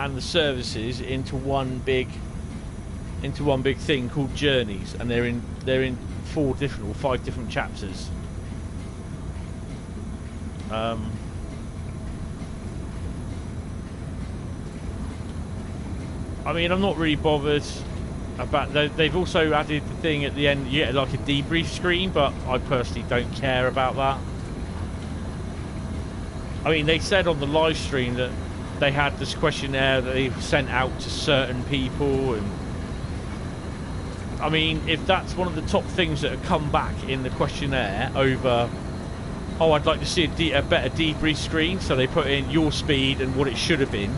and the services into one big thing called journeys, and they're in 4 different or 5 different chapters. I mean, I'm not really bothered about. They've also added the thing at the end. You get like a debrief screen, but I personally don't care about that. I mean, they said on the live stream that they had this questionnaire that they sent out to certain people, and I mean, if that's one of the top things that have come back in the questionnaire over, oh, I'd like to see a better debrief screen, so they put in your speed and what it should have been,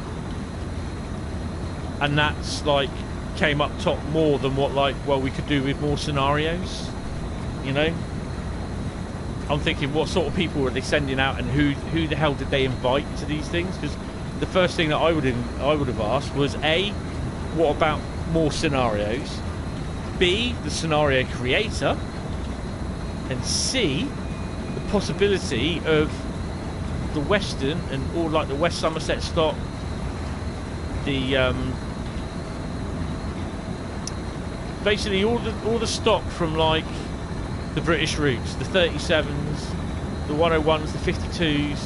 and that's like came up top more than what, like, well, we could do with more scenarios, you know. I'm thinking, what sort of people were they sending out, and who the hell did they invite to these things? Because the first thing that I would have asked was, A, what about more scenarios? B, the scenario creator, and C, the possibility of the Western and or like the West Somerset stock, the basically all the stock from like the British routes, the 37s, the 101s, the 52s,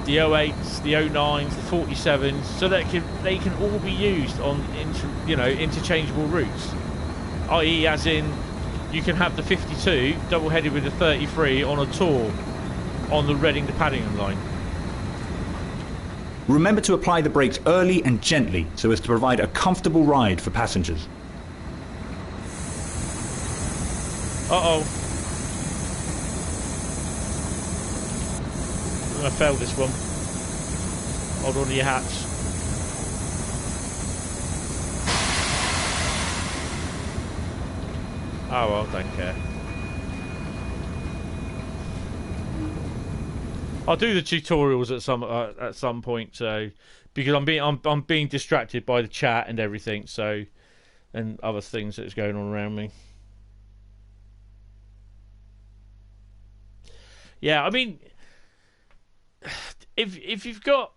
the 08s, the 09s, the 47s, so that they can all be used on interchangeable routes. I.e., as in, you can have the 52 double-headed with the 33 on a tour on the Reading to Paddington line. Remember to apply the brakes early and gently so as to provide a comfortable ride for passengers. Uh-oh. I failed this one. Hold on to your hats. Oh well, don't care. I'll do the tutorials at some point, so because I'm being distracted by the chat and everything, so and other things that's going on around me. Yeah, I mean, if you've got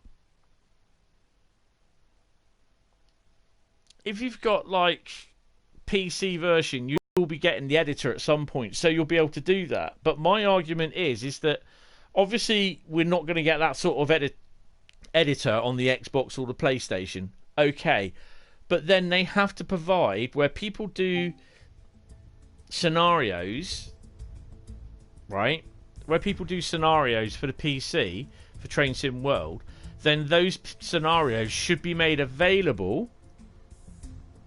like PC version, you'll be getting the editor at some point, so you'll be able to do that. But my argument is that obviously we're not going to get that sort of editor on the Xbox or the PlayStation. Okay, but then they have to provide where people do scenarios, right? Where people do scenarios for the PC, for Train Sim World, then those scenarios should be made available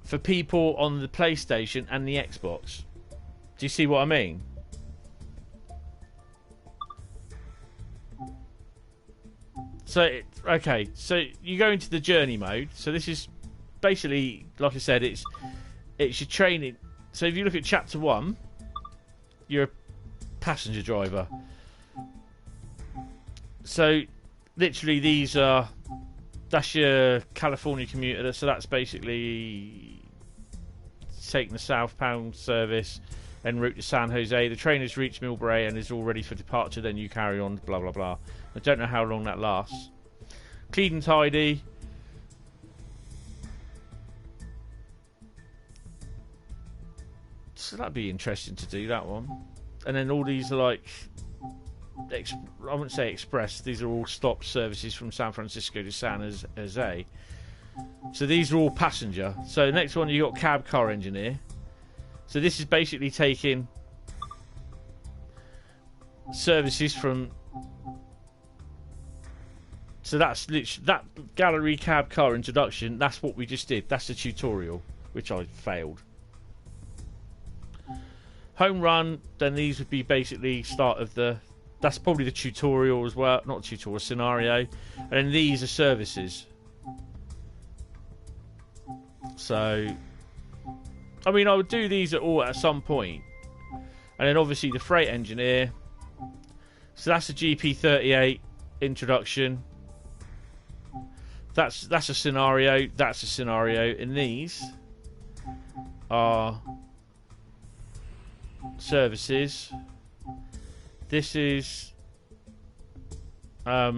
for people on the PlayStation and the Xbox. Do you see what I mean? So, okay, so you go into the journey mode. So this is basically, like I said, it's your training. So if you look at chapter 1, you're a passenger driver. So literally that's your California commuter, so that's basically taking the southbound service en route to San Jose. The train has reached Millbrae and is all ready for departure, then you carry on, blah blah blah. I don't know how long that lasts. Clean and tidy. So that'd be interesting to do, that one. And then all these are like, I wouldn't say express, these are all stop services from San Francisco to San Jose. So these are all passenger. So the next one, you got cab car engineer. So this is basically taking services from, so that's literally that gallery cab car introduction. That's what we just did. That's the tutorial, which I failed. Home run, then these would be basically start of the, that's probably the tutorial as well, not tutorial, scenario. And then these are services. So, I mean, I would do these at some point. And then obviously the freight engineer. So that's a GP38 introduction. That's a scenario. That's a scenario. And these are services. This is a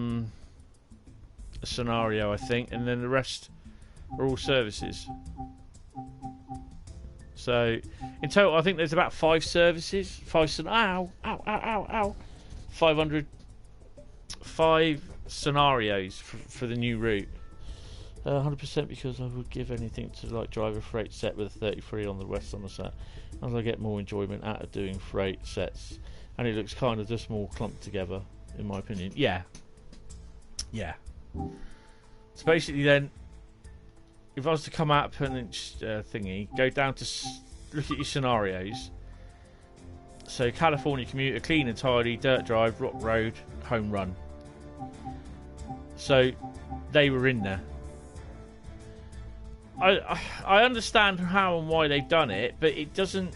scenario, I think, and then the rest are all services. So in total, I think there's about 5 services. 5 scenarios for the new route. 100% because I would give anything to like drive a freight set with a 33 on the West Somerset, as I get more enjoyment out of doing freight sets, and it looks kind of just more clumped together, in my opinion. Yeah. So basically then, if I was to come out of thingy, go down to look at your scenarios. So California commuter, clean and tidy, dirt drive, rock road, home run. So they were in there. I understand how and why they've done it, but it doesn't.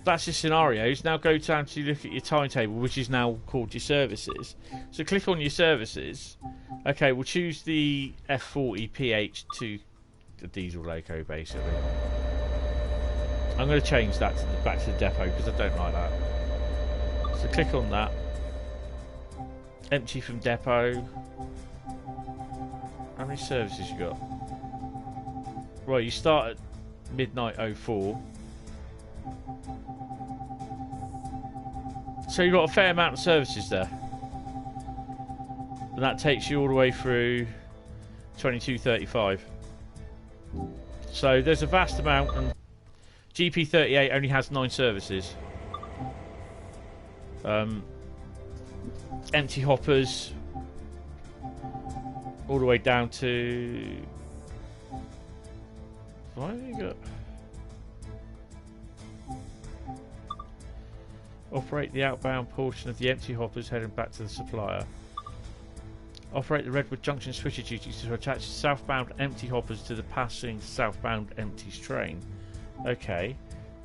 That's your scenarios. Now go down to look at your timetable, which is now called your services. So click on your services. Okay, we'll choose the F40 PH2, the diesel loco, basically. I'm going to change that to back to the depot because I don't like that. So click on that. Empty from depot. How many services you got? Right, you start at midnight 04. So you've got a fair amount of services there. And that takes you all the way through 22:35. So there's a vast amount, and GP38 only has 9 services. Empty hoppers all the way down to... Why have you got... Operate the outbound portion of the empty hoppers heading back to the supplier. Operate the Redwood Junction switcher duties to attach southbound empty hoppers to the passing southbound empties train. Okay.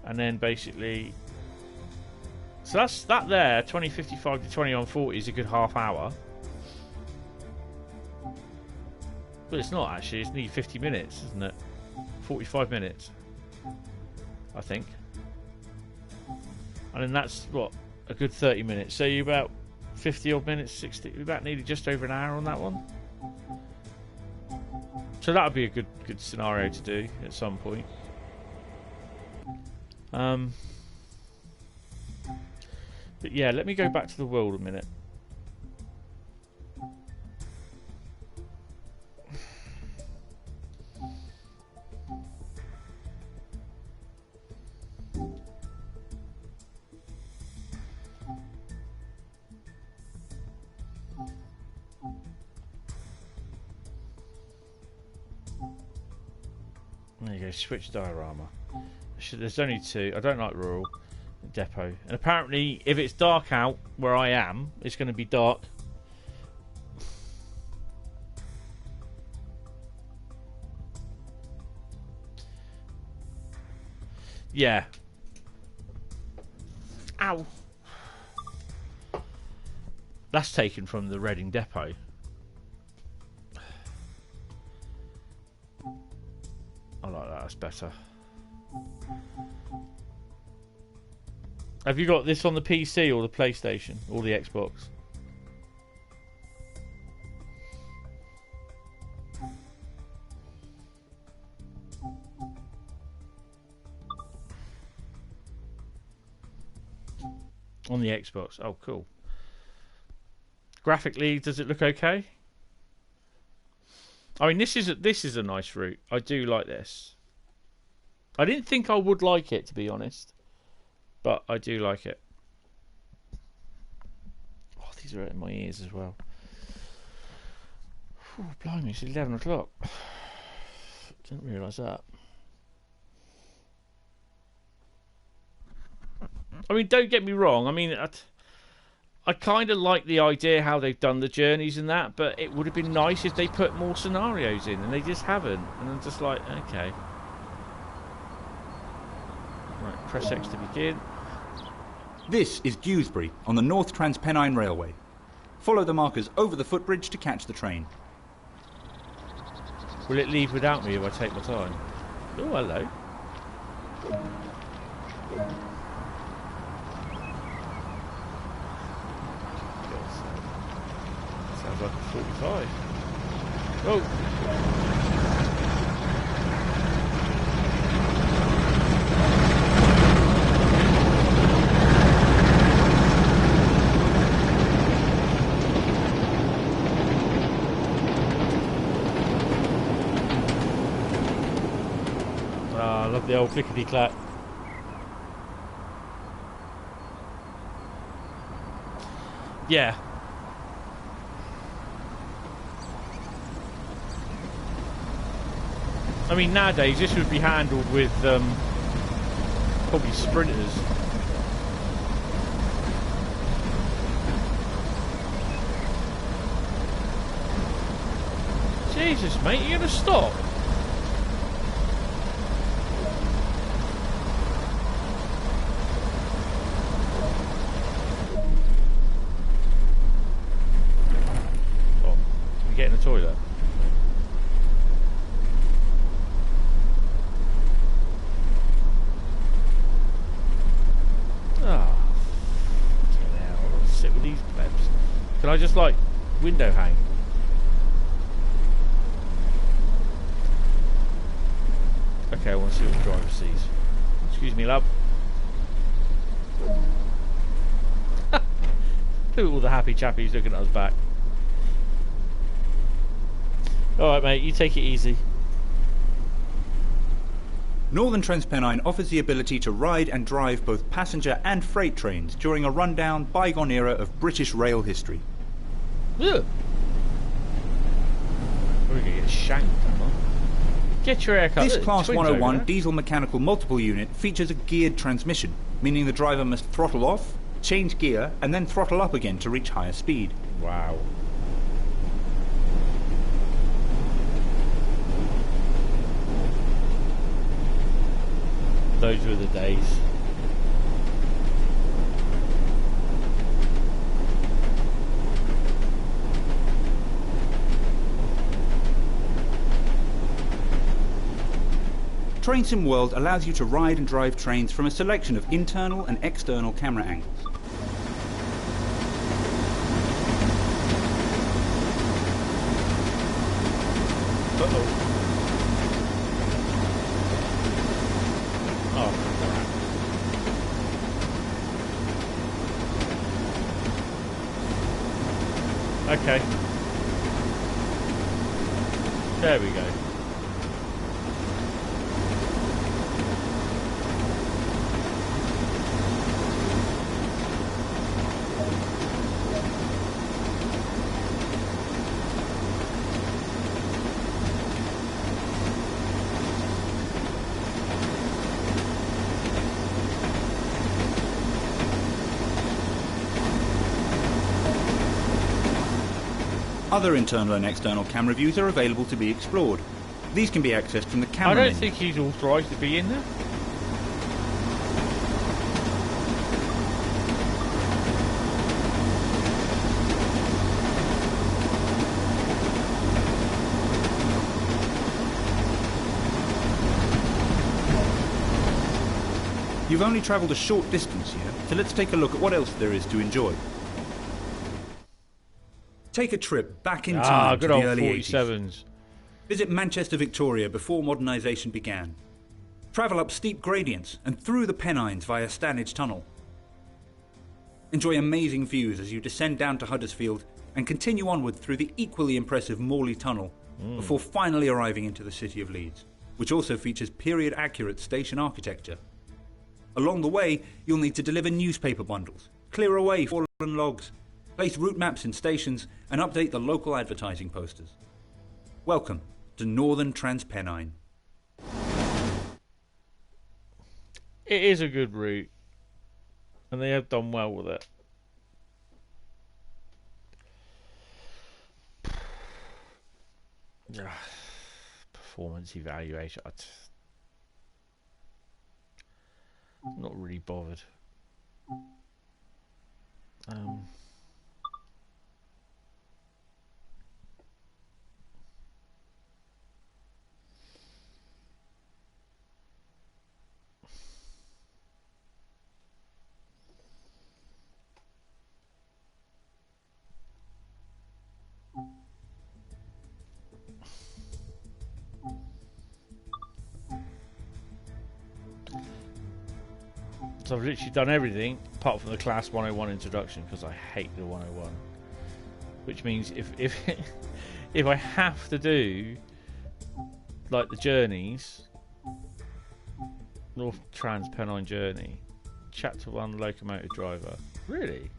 And then basically... So that's that there, 20:55 to 21:40 is a good half hour. But it's not actually, it's nearly 50 minutes, isn't it? 45 minutes. I think. And then that's, what, a good 30 minutes. So you're about 50 odd minutes, 60, about nearly just over an hour on that one. So that would be a good scenario to do at some point. But yeah, let me go back to the world a minute. There you go, switch diorama. There's only 2. I don't like rural. Depot. And apparently, if it's dark out where I am, it's going to be dark. Yeah. Ow. That's taken from the Reading Depot. I like that, that's better. Have you got this on the PC or the PlayStation or the Xbox? On the Xbox. Oh, cool. Graphically, does it look okay? I mean, this is a nice route. I do like this. I didn't think I would like it, to be honest. But I do like it. Oh, these are in my ears as well. Oh, blimey, it's 11 o'clock. Didn't realise that. I mean, don't get me wrong. I mean, I kind of like the idea how they've done the journeys and that, but it would have been nice if they put more scenarios in, and they just haven't. And I'm just like, okay. Right, press X to begin. This is Dewsbury on the North Trans Pennine Railway. Follow the markers over the footbridge to catch the train. Will it leave without me if I take my time? Oh, hello. Sounds like a 45. Oh! I love the old clickety-clack. Yeah. I mean, nowadays this would be handled with probably sprinters. Jesus, mate, you're gonna stop? Oh, can we get in the toilet? Sit with these plebs. Can I just like window hang? Okay, I want to see what the driver sees. Excuse me, love. Look at all the happy chappies looking at us back. Alright mate, you take it easy. Northern Trans Pennine offers the ability to ride and drive both passenger and freight trains during a rundown, bygone era of British rail history. Ugh. We're going to get shanked, aren't we? Get your haircut. This Class Twins 101 diesel mechanical multiple unit features a geared transmission, meaning the driver must throttle off, change gear, and then throttle up again to reach higher speed. Wow. Those were the days. Train Sim World allows you to ride and drive trains from a selection of internal and external camera angles. Uh-oh. Oh, okay. There we go. Other internal and external camera views are available to be explored. These can be accessed from the camera I don't menu. think he's authorised to be in there. You've only travelled a short distance here, so let's take a look at what else there is to enjoy. Take a trip back in time to good the old early 47s. 80s. Visit Manchester, Victoria before modernisation began. Travel up steep gradients and through the Pennines via Stanage Tunnel. Enjoy amazing views as you descend down to Huddersfield and continue onward through the equally impressive Morley Tunnel before finally arriving into the city of Leeds, which also features period-accurate station architecture. Along the way, you'll need to deliver newspaper bundles, clear away fallen logs, place route maps in stations, and update the local advertising posters. Welcome to Northern Trans Pennine. It is a good route, and they have done well with it. Performance evaluation. I'm not really bothered. So I've literally done everything apart from the Class 101 introduction because I hate the 101. Which means if if I have to do like the journeys, North Trans Pennine journey, Chapter 1 locomotive driver, really?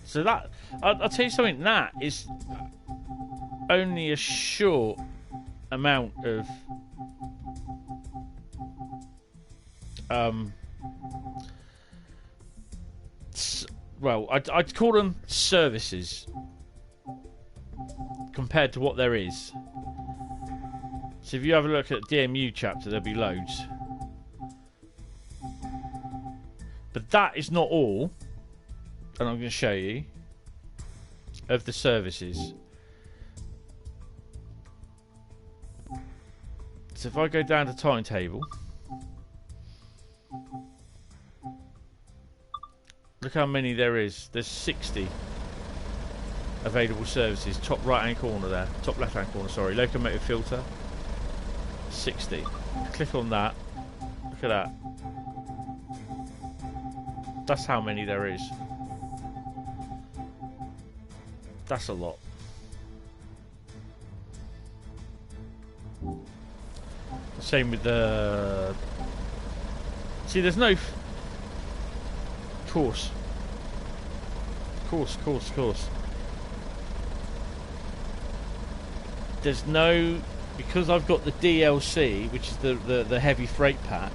So that I'll tell you something. That is only a short amount of well, I'd call them services compared to what there is. So if you have a look at the DMU chapter, there'll be loads. But that is not all, and I'm going to show you, of the services. So if I go down to timetable, look how many there is. There's 60 available services. Top right hand corner there. Top left hand corner, sorry. Locomotive filter. 60. Click on that. Look at that. That's how many there is. That's a lot. Same with the... See, there's no... Course. There's no... Because I've got the DLC, which is the heavy freight pack,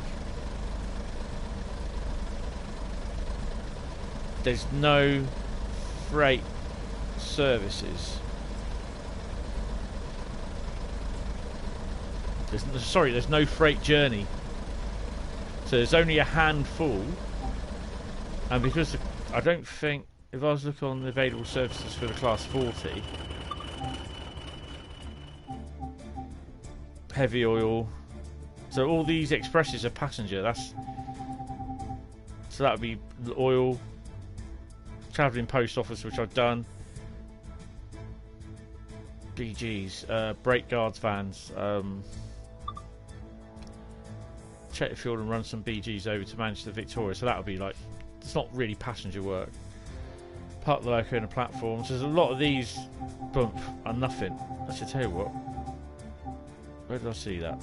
there's no freight services. There's no freight journey. So there's only a handful. And because I don't think, if I was looking on the available services for the Class 40, heavy oil, so all these expresses are passenger. So that would be oil, travelling post office, which I've done, BGs, brake guards vans, check the field and run some BGs over to Manchester Victoria. So that would be like, it's not really passenger work. Park the loco in the platforms. There's a lot of these bump are nothing. I should tell you what. Where did I see that?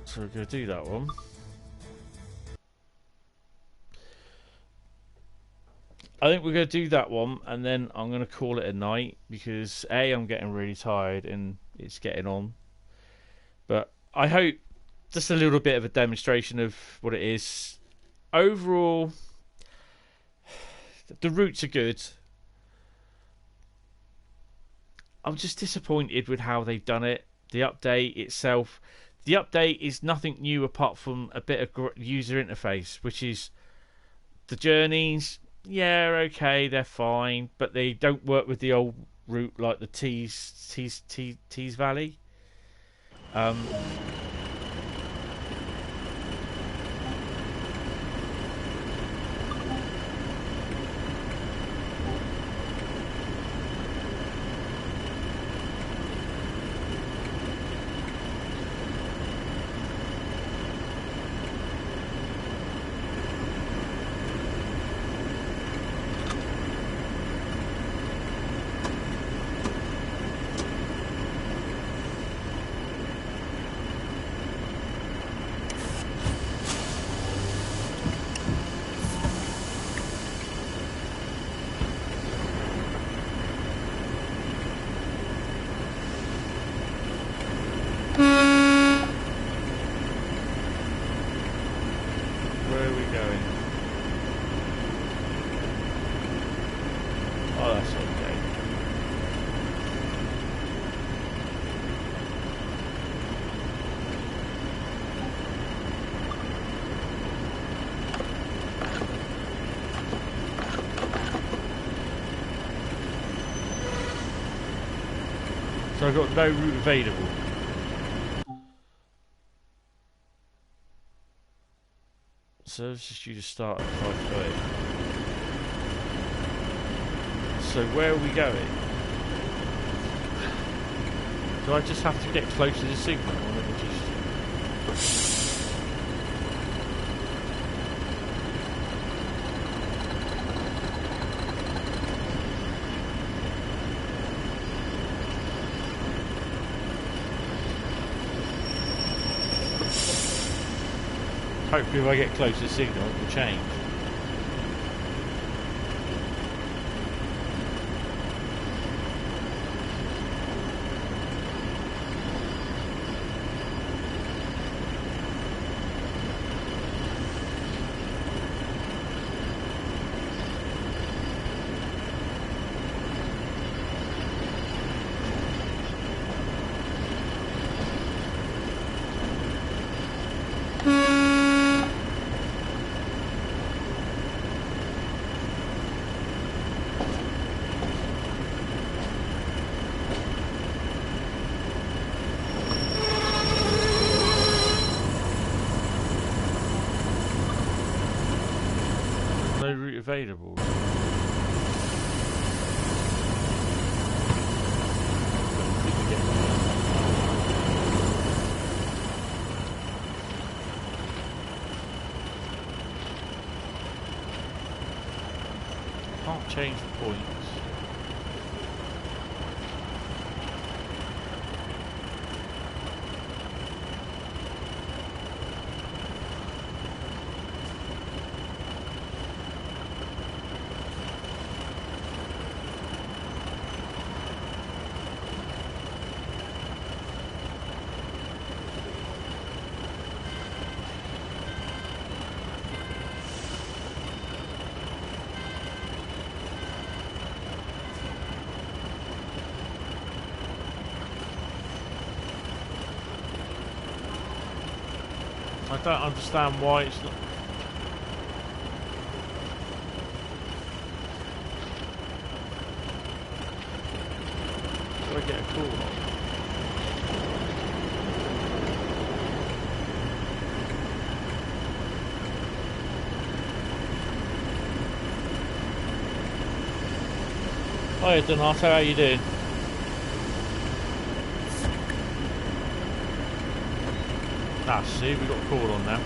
So we're going to do that one. I think we're going to do that one, and then I'm going to call it a night, because A, I'm getting really tired and it's getting on. But I hope just a little bit of a demonstration of what it is. Overall, the routes are good. I'm just disappointed with how they've done it. The update itself, the update is nothing new apart from a bit of user interface, which is the journeys. Yeah, okay, they're fine, but they don't work with the old route like the Tees Valley. So I've got no route available. Service is due to start at 5:30. So where are we going? Do I just have to get close to the signal, or let me just... Hopefully if I get close to the signal it will change. available. Can't change the points. I don't understand why it's not. Do I get a call on? Hi Donato, how you doing? Ah, see, we got a call on now.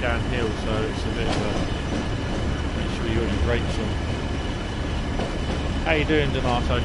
Downhill, so it's a bit of a... Make sure you got your brakes on. How you doing, Donato?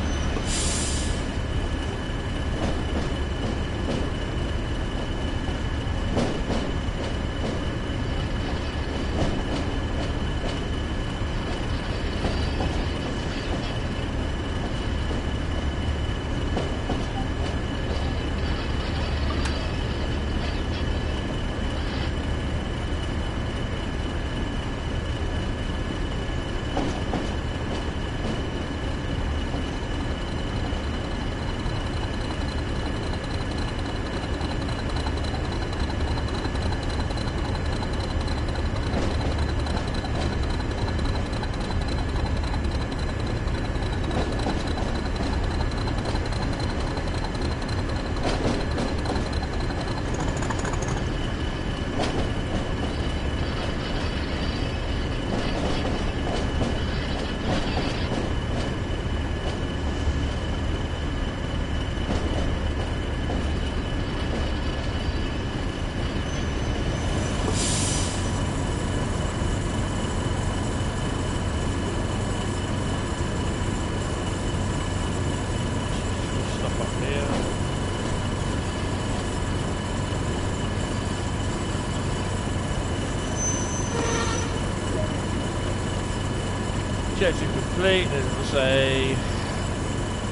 Objective complete, and it will say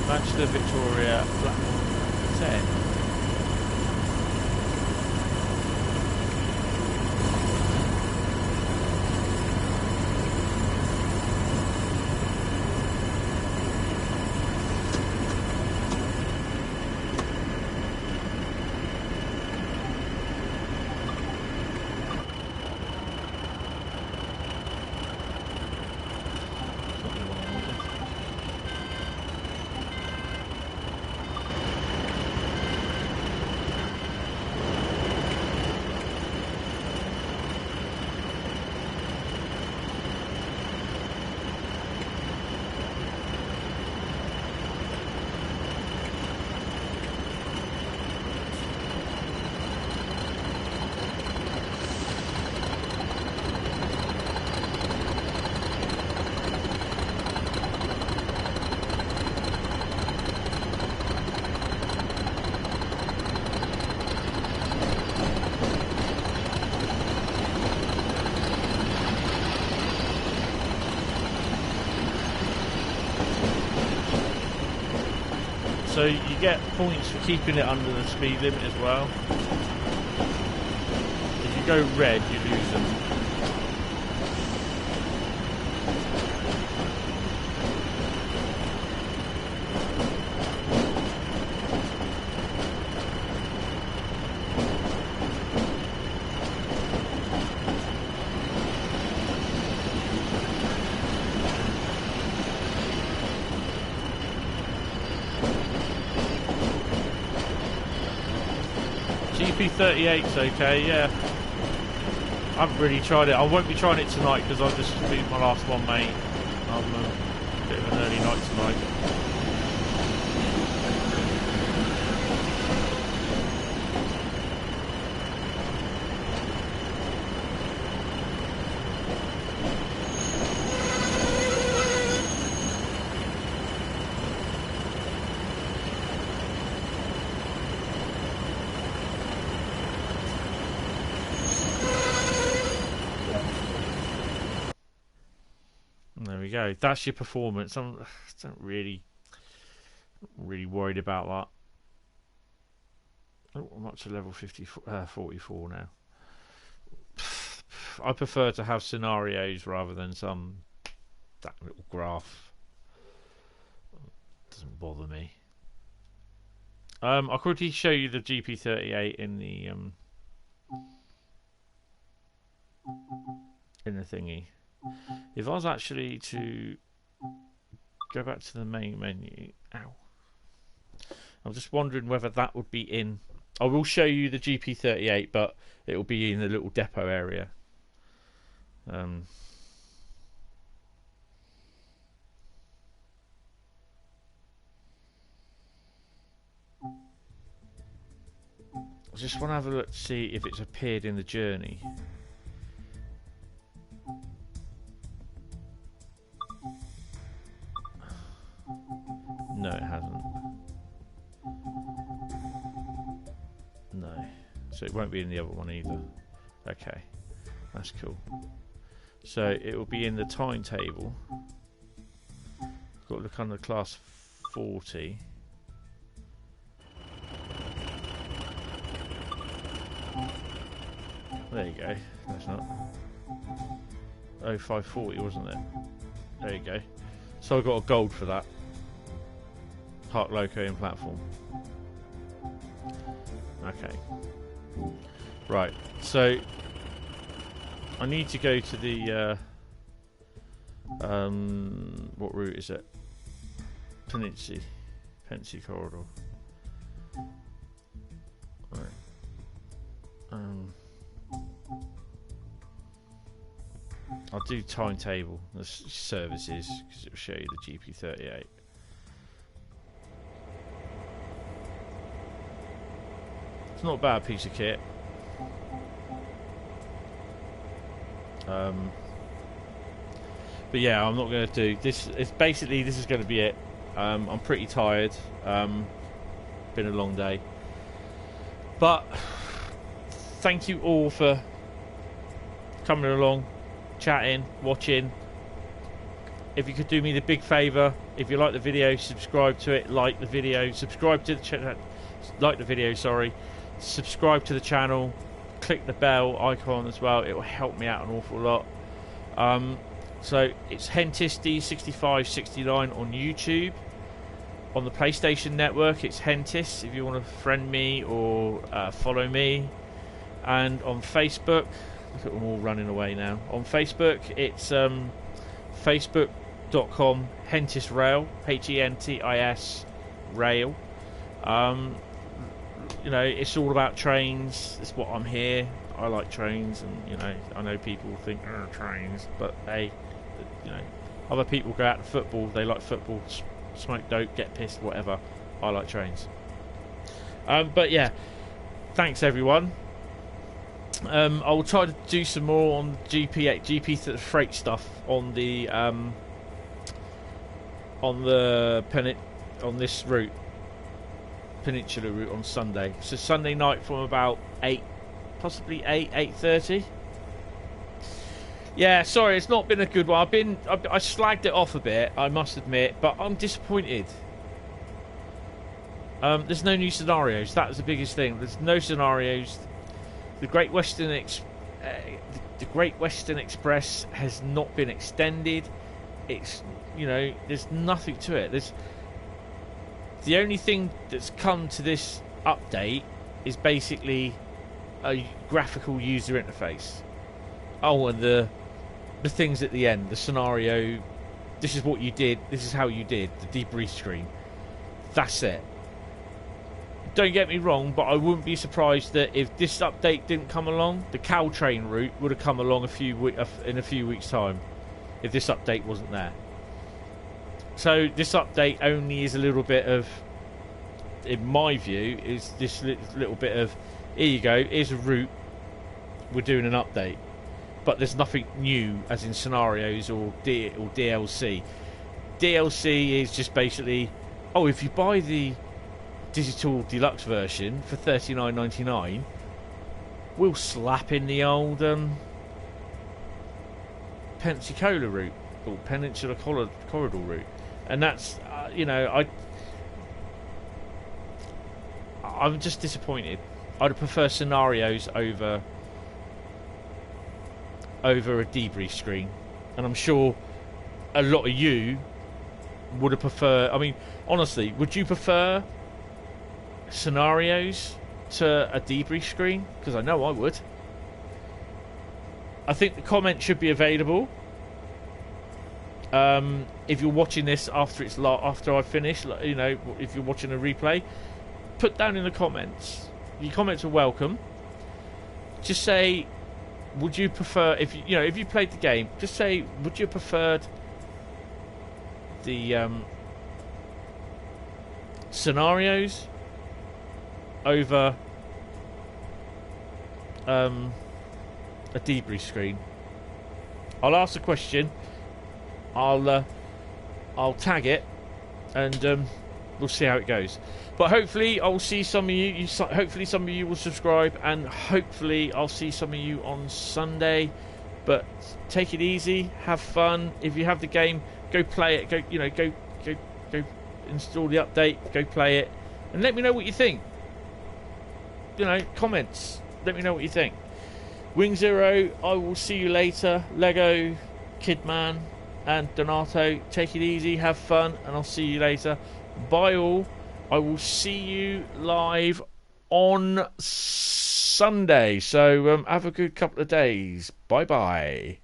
Manchester Victoria platform 10. So you get points for keeping it under the speed limit as well. If you go red, you lose them. GP38's okay, yeah. I haven't really tried it. I won't be trying it tonight because I've just completed my last one, mate. I'm a bit of an early night tonight. There we go. That's your performance. I'm really worried about that. Oh, I'm up to level 44 now. I prefer to have scenarios rather than that little graph. Doesn't bother me. I'll quickly show you the GP38 in the thingy. If I was actually to go back to the main menu, I'm just wondering whether that would be in. I will show you the GP38, but it will be in the little depot area. I just want to have a look to see if it's appeared in the journey. No, it hasn't. No. So it won't be in the other one either. Okay. That's cool. So it will be in the timetable. Got to look under class 40. There you go. That's not. 0540, wasn't it? There you go. So I got a gold for that. Park loco in platform. Okay. Right. So I need to go to the what route is it? Peninsula Corridor. Right. I'll do timetable, the services, because it will show you the GP38. It's not a bad piece of kit. But yeah, I'm not going to do this. It's basically, this is going to be it. I'm pretty tired. Been a long day. But thank you all for coming along, chatting, watching. If you could do me the big favour, if you like the video, subscribe to it, like the video, subscribe to the channel, like the video, sorry, subscribe to the channel, click the bell icon as well, it will help me out an awful lot. So it's Hentis D6569 on YouTube. On the PlayStation Network, it's Hentis if you want to friend me or follow me. And on Facebook, look at them all running away now. On Facebook, it's facebook.com Hentis Rail, Hentis Rail. You know, it's all about trains. It's what I'm here. I like trains, and you know, I know people think trains, but hey, you know, other people go out to football. They like football. Smoke dope, get pissed, whatever. I like trains. But yeah, thanks everyone. I will try to do some more on GP freight stuff on the on this route, Peninsula route on Sunday. So Sunday night from about 8, possibly 8:30. Yeah, sorry, it's not been a good one. I slagged it off a bit, I must admit, but I'm disappointed. There's no new scenarios. That was the biggest thing. There's no scenarios. The Great Western Express has not been extended. It's, you know, there's nothing to it. There's the only thing that's come to this update is basically a graphical user interface. Oh, and the things at the end, the scenario. This is what you did. This is how you did the debrief screen. That's it. Don't get me wrong, but I wouldn't be surprised that if this update didn't come along, the Caltrain route would have come along in a few weeks' time, if this update wasn't there. So this update only is a little bit of, in my view, is this little bit of, here you go, here's a route, we're doing an update. But there's nothing new, as in scenarios or DLC. DLC is just basically, oh, if you buy the digital deluxe version for $39.99, we'll slap in the old Peninsula route or Peninsula Corridor route, and that's you know, I'm just disappointed. I'd prefer scenarios over a debrief screen, and I'm sure a lot of you would have preferred. I mean, honestly, would you prefer scenarios to a debrief screen? Because I know I would. I think the comment should be available. If you're watching this after after I finish, you know, if you're watching a replay, put down in the comments. Your comments are welcome. Just say, would you prefer, if you played the game, just say, would you preferred the scenarios over a debrief screen? I'll ask the question. I'll tag it, and we'll see how it goes. But hopefully, I'll see some of you. Hopefully, some of you will subscribe, and hopefully, I'll see some of you on Sunday. But take it easy, have fun. If you have the game, go play it. Go install the update. Go play it, and let me know what you think. You know, comments. Let me know what you think. Wing Zero, I will see you later. Lego, Kidman, and Donato, take it easy, have fun, and I'll see you later. Bye all. I will see you live on Sunday. So have a good couple of days. Bye bye.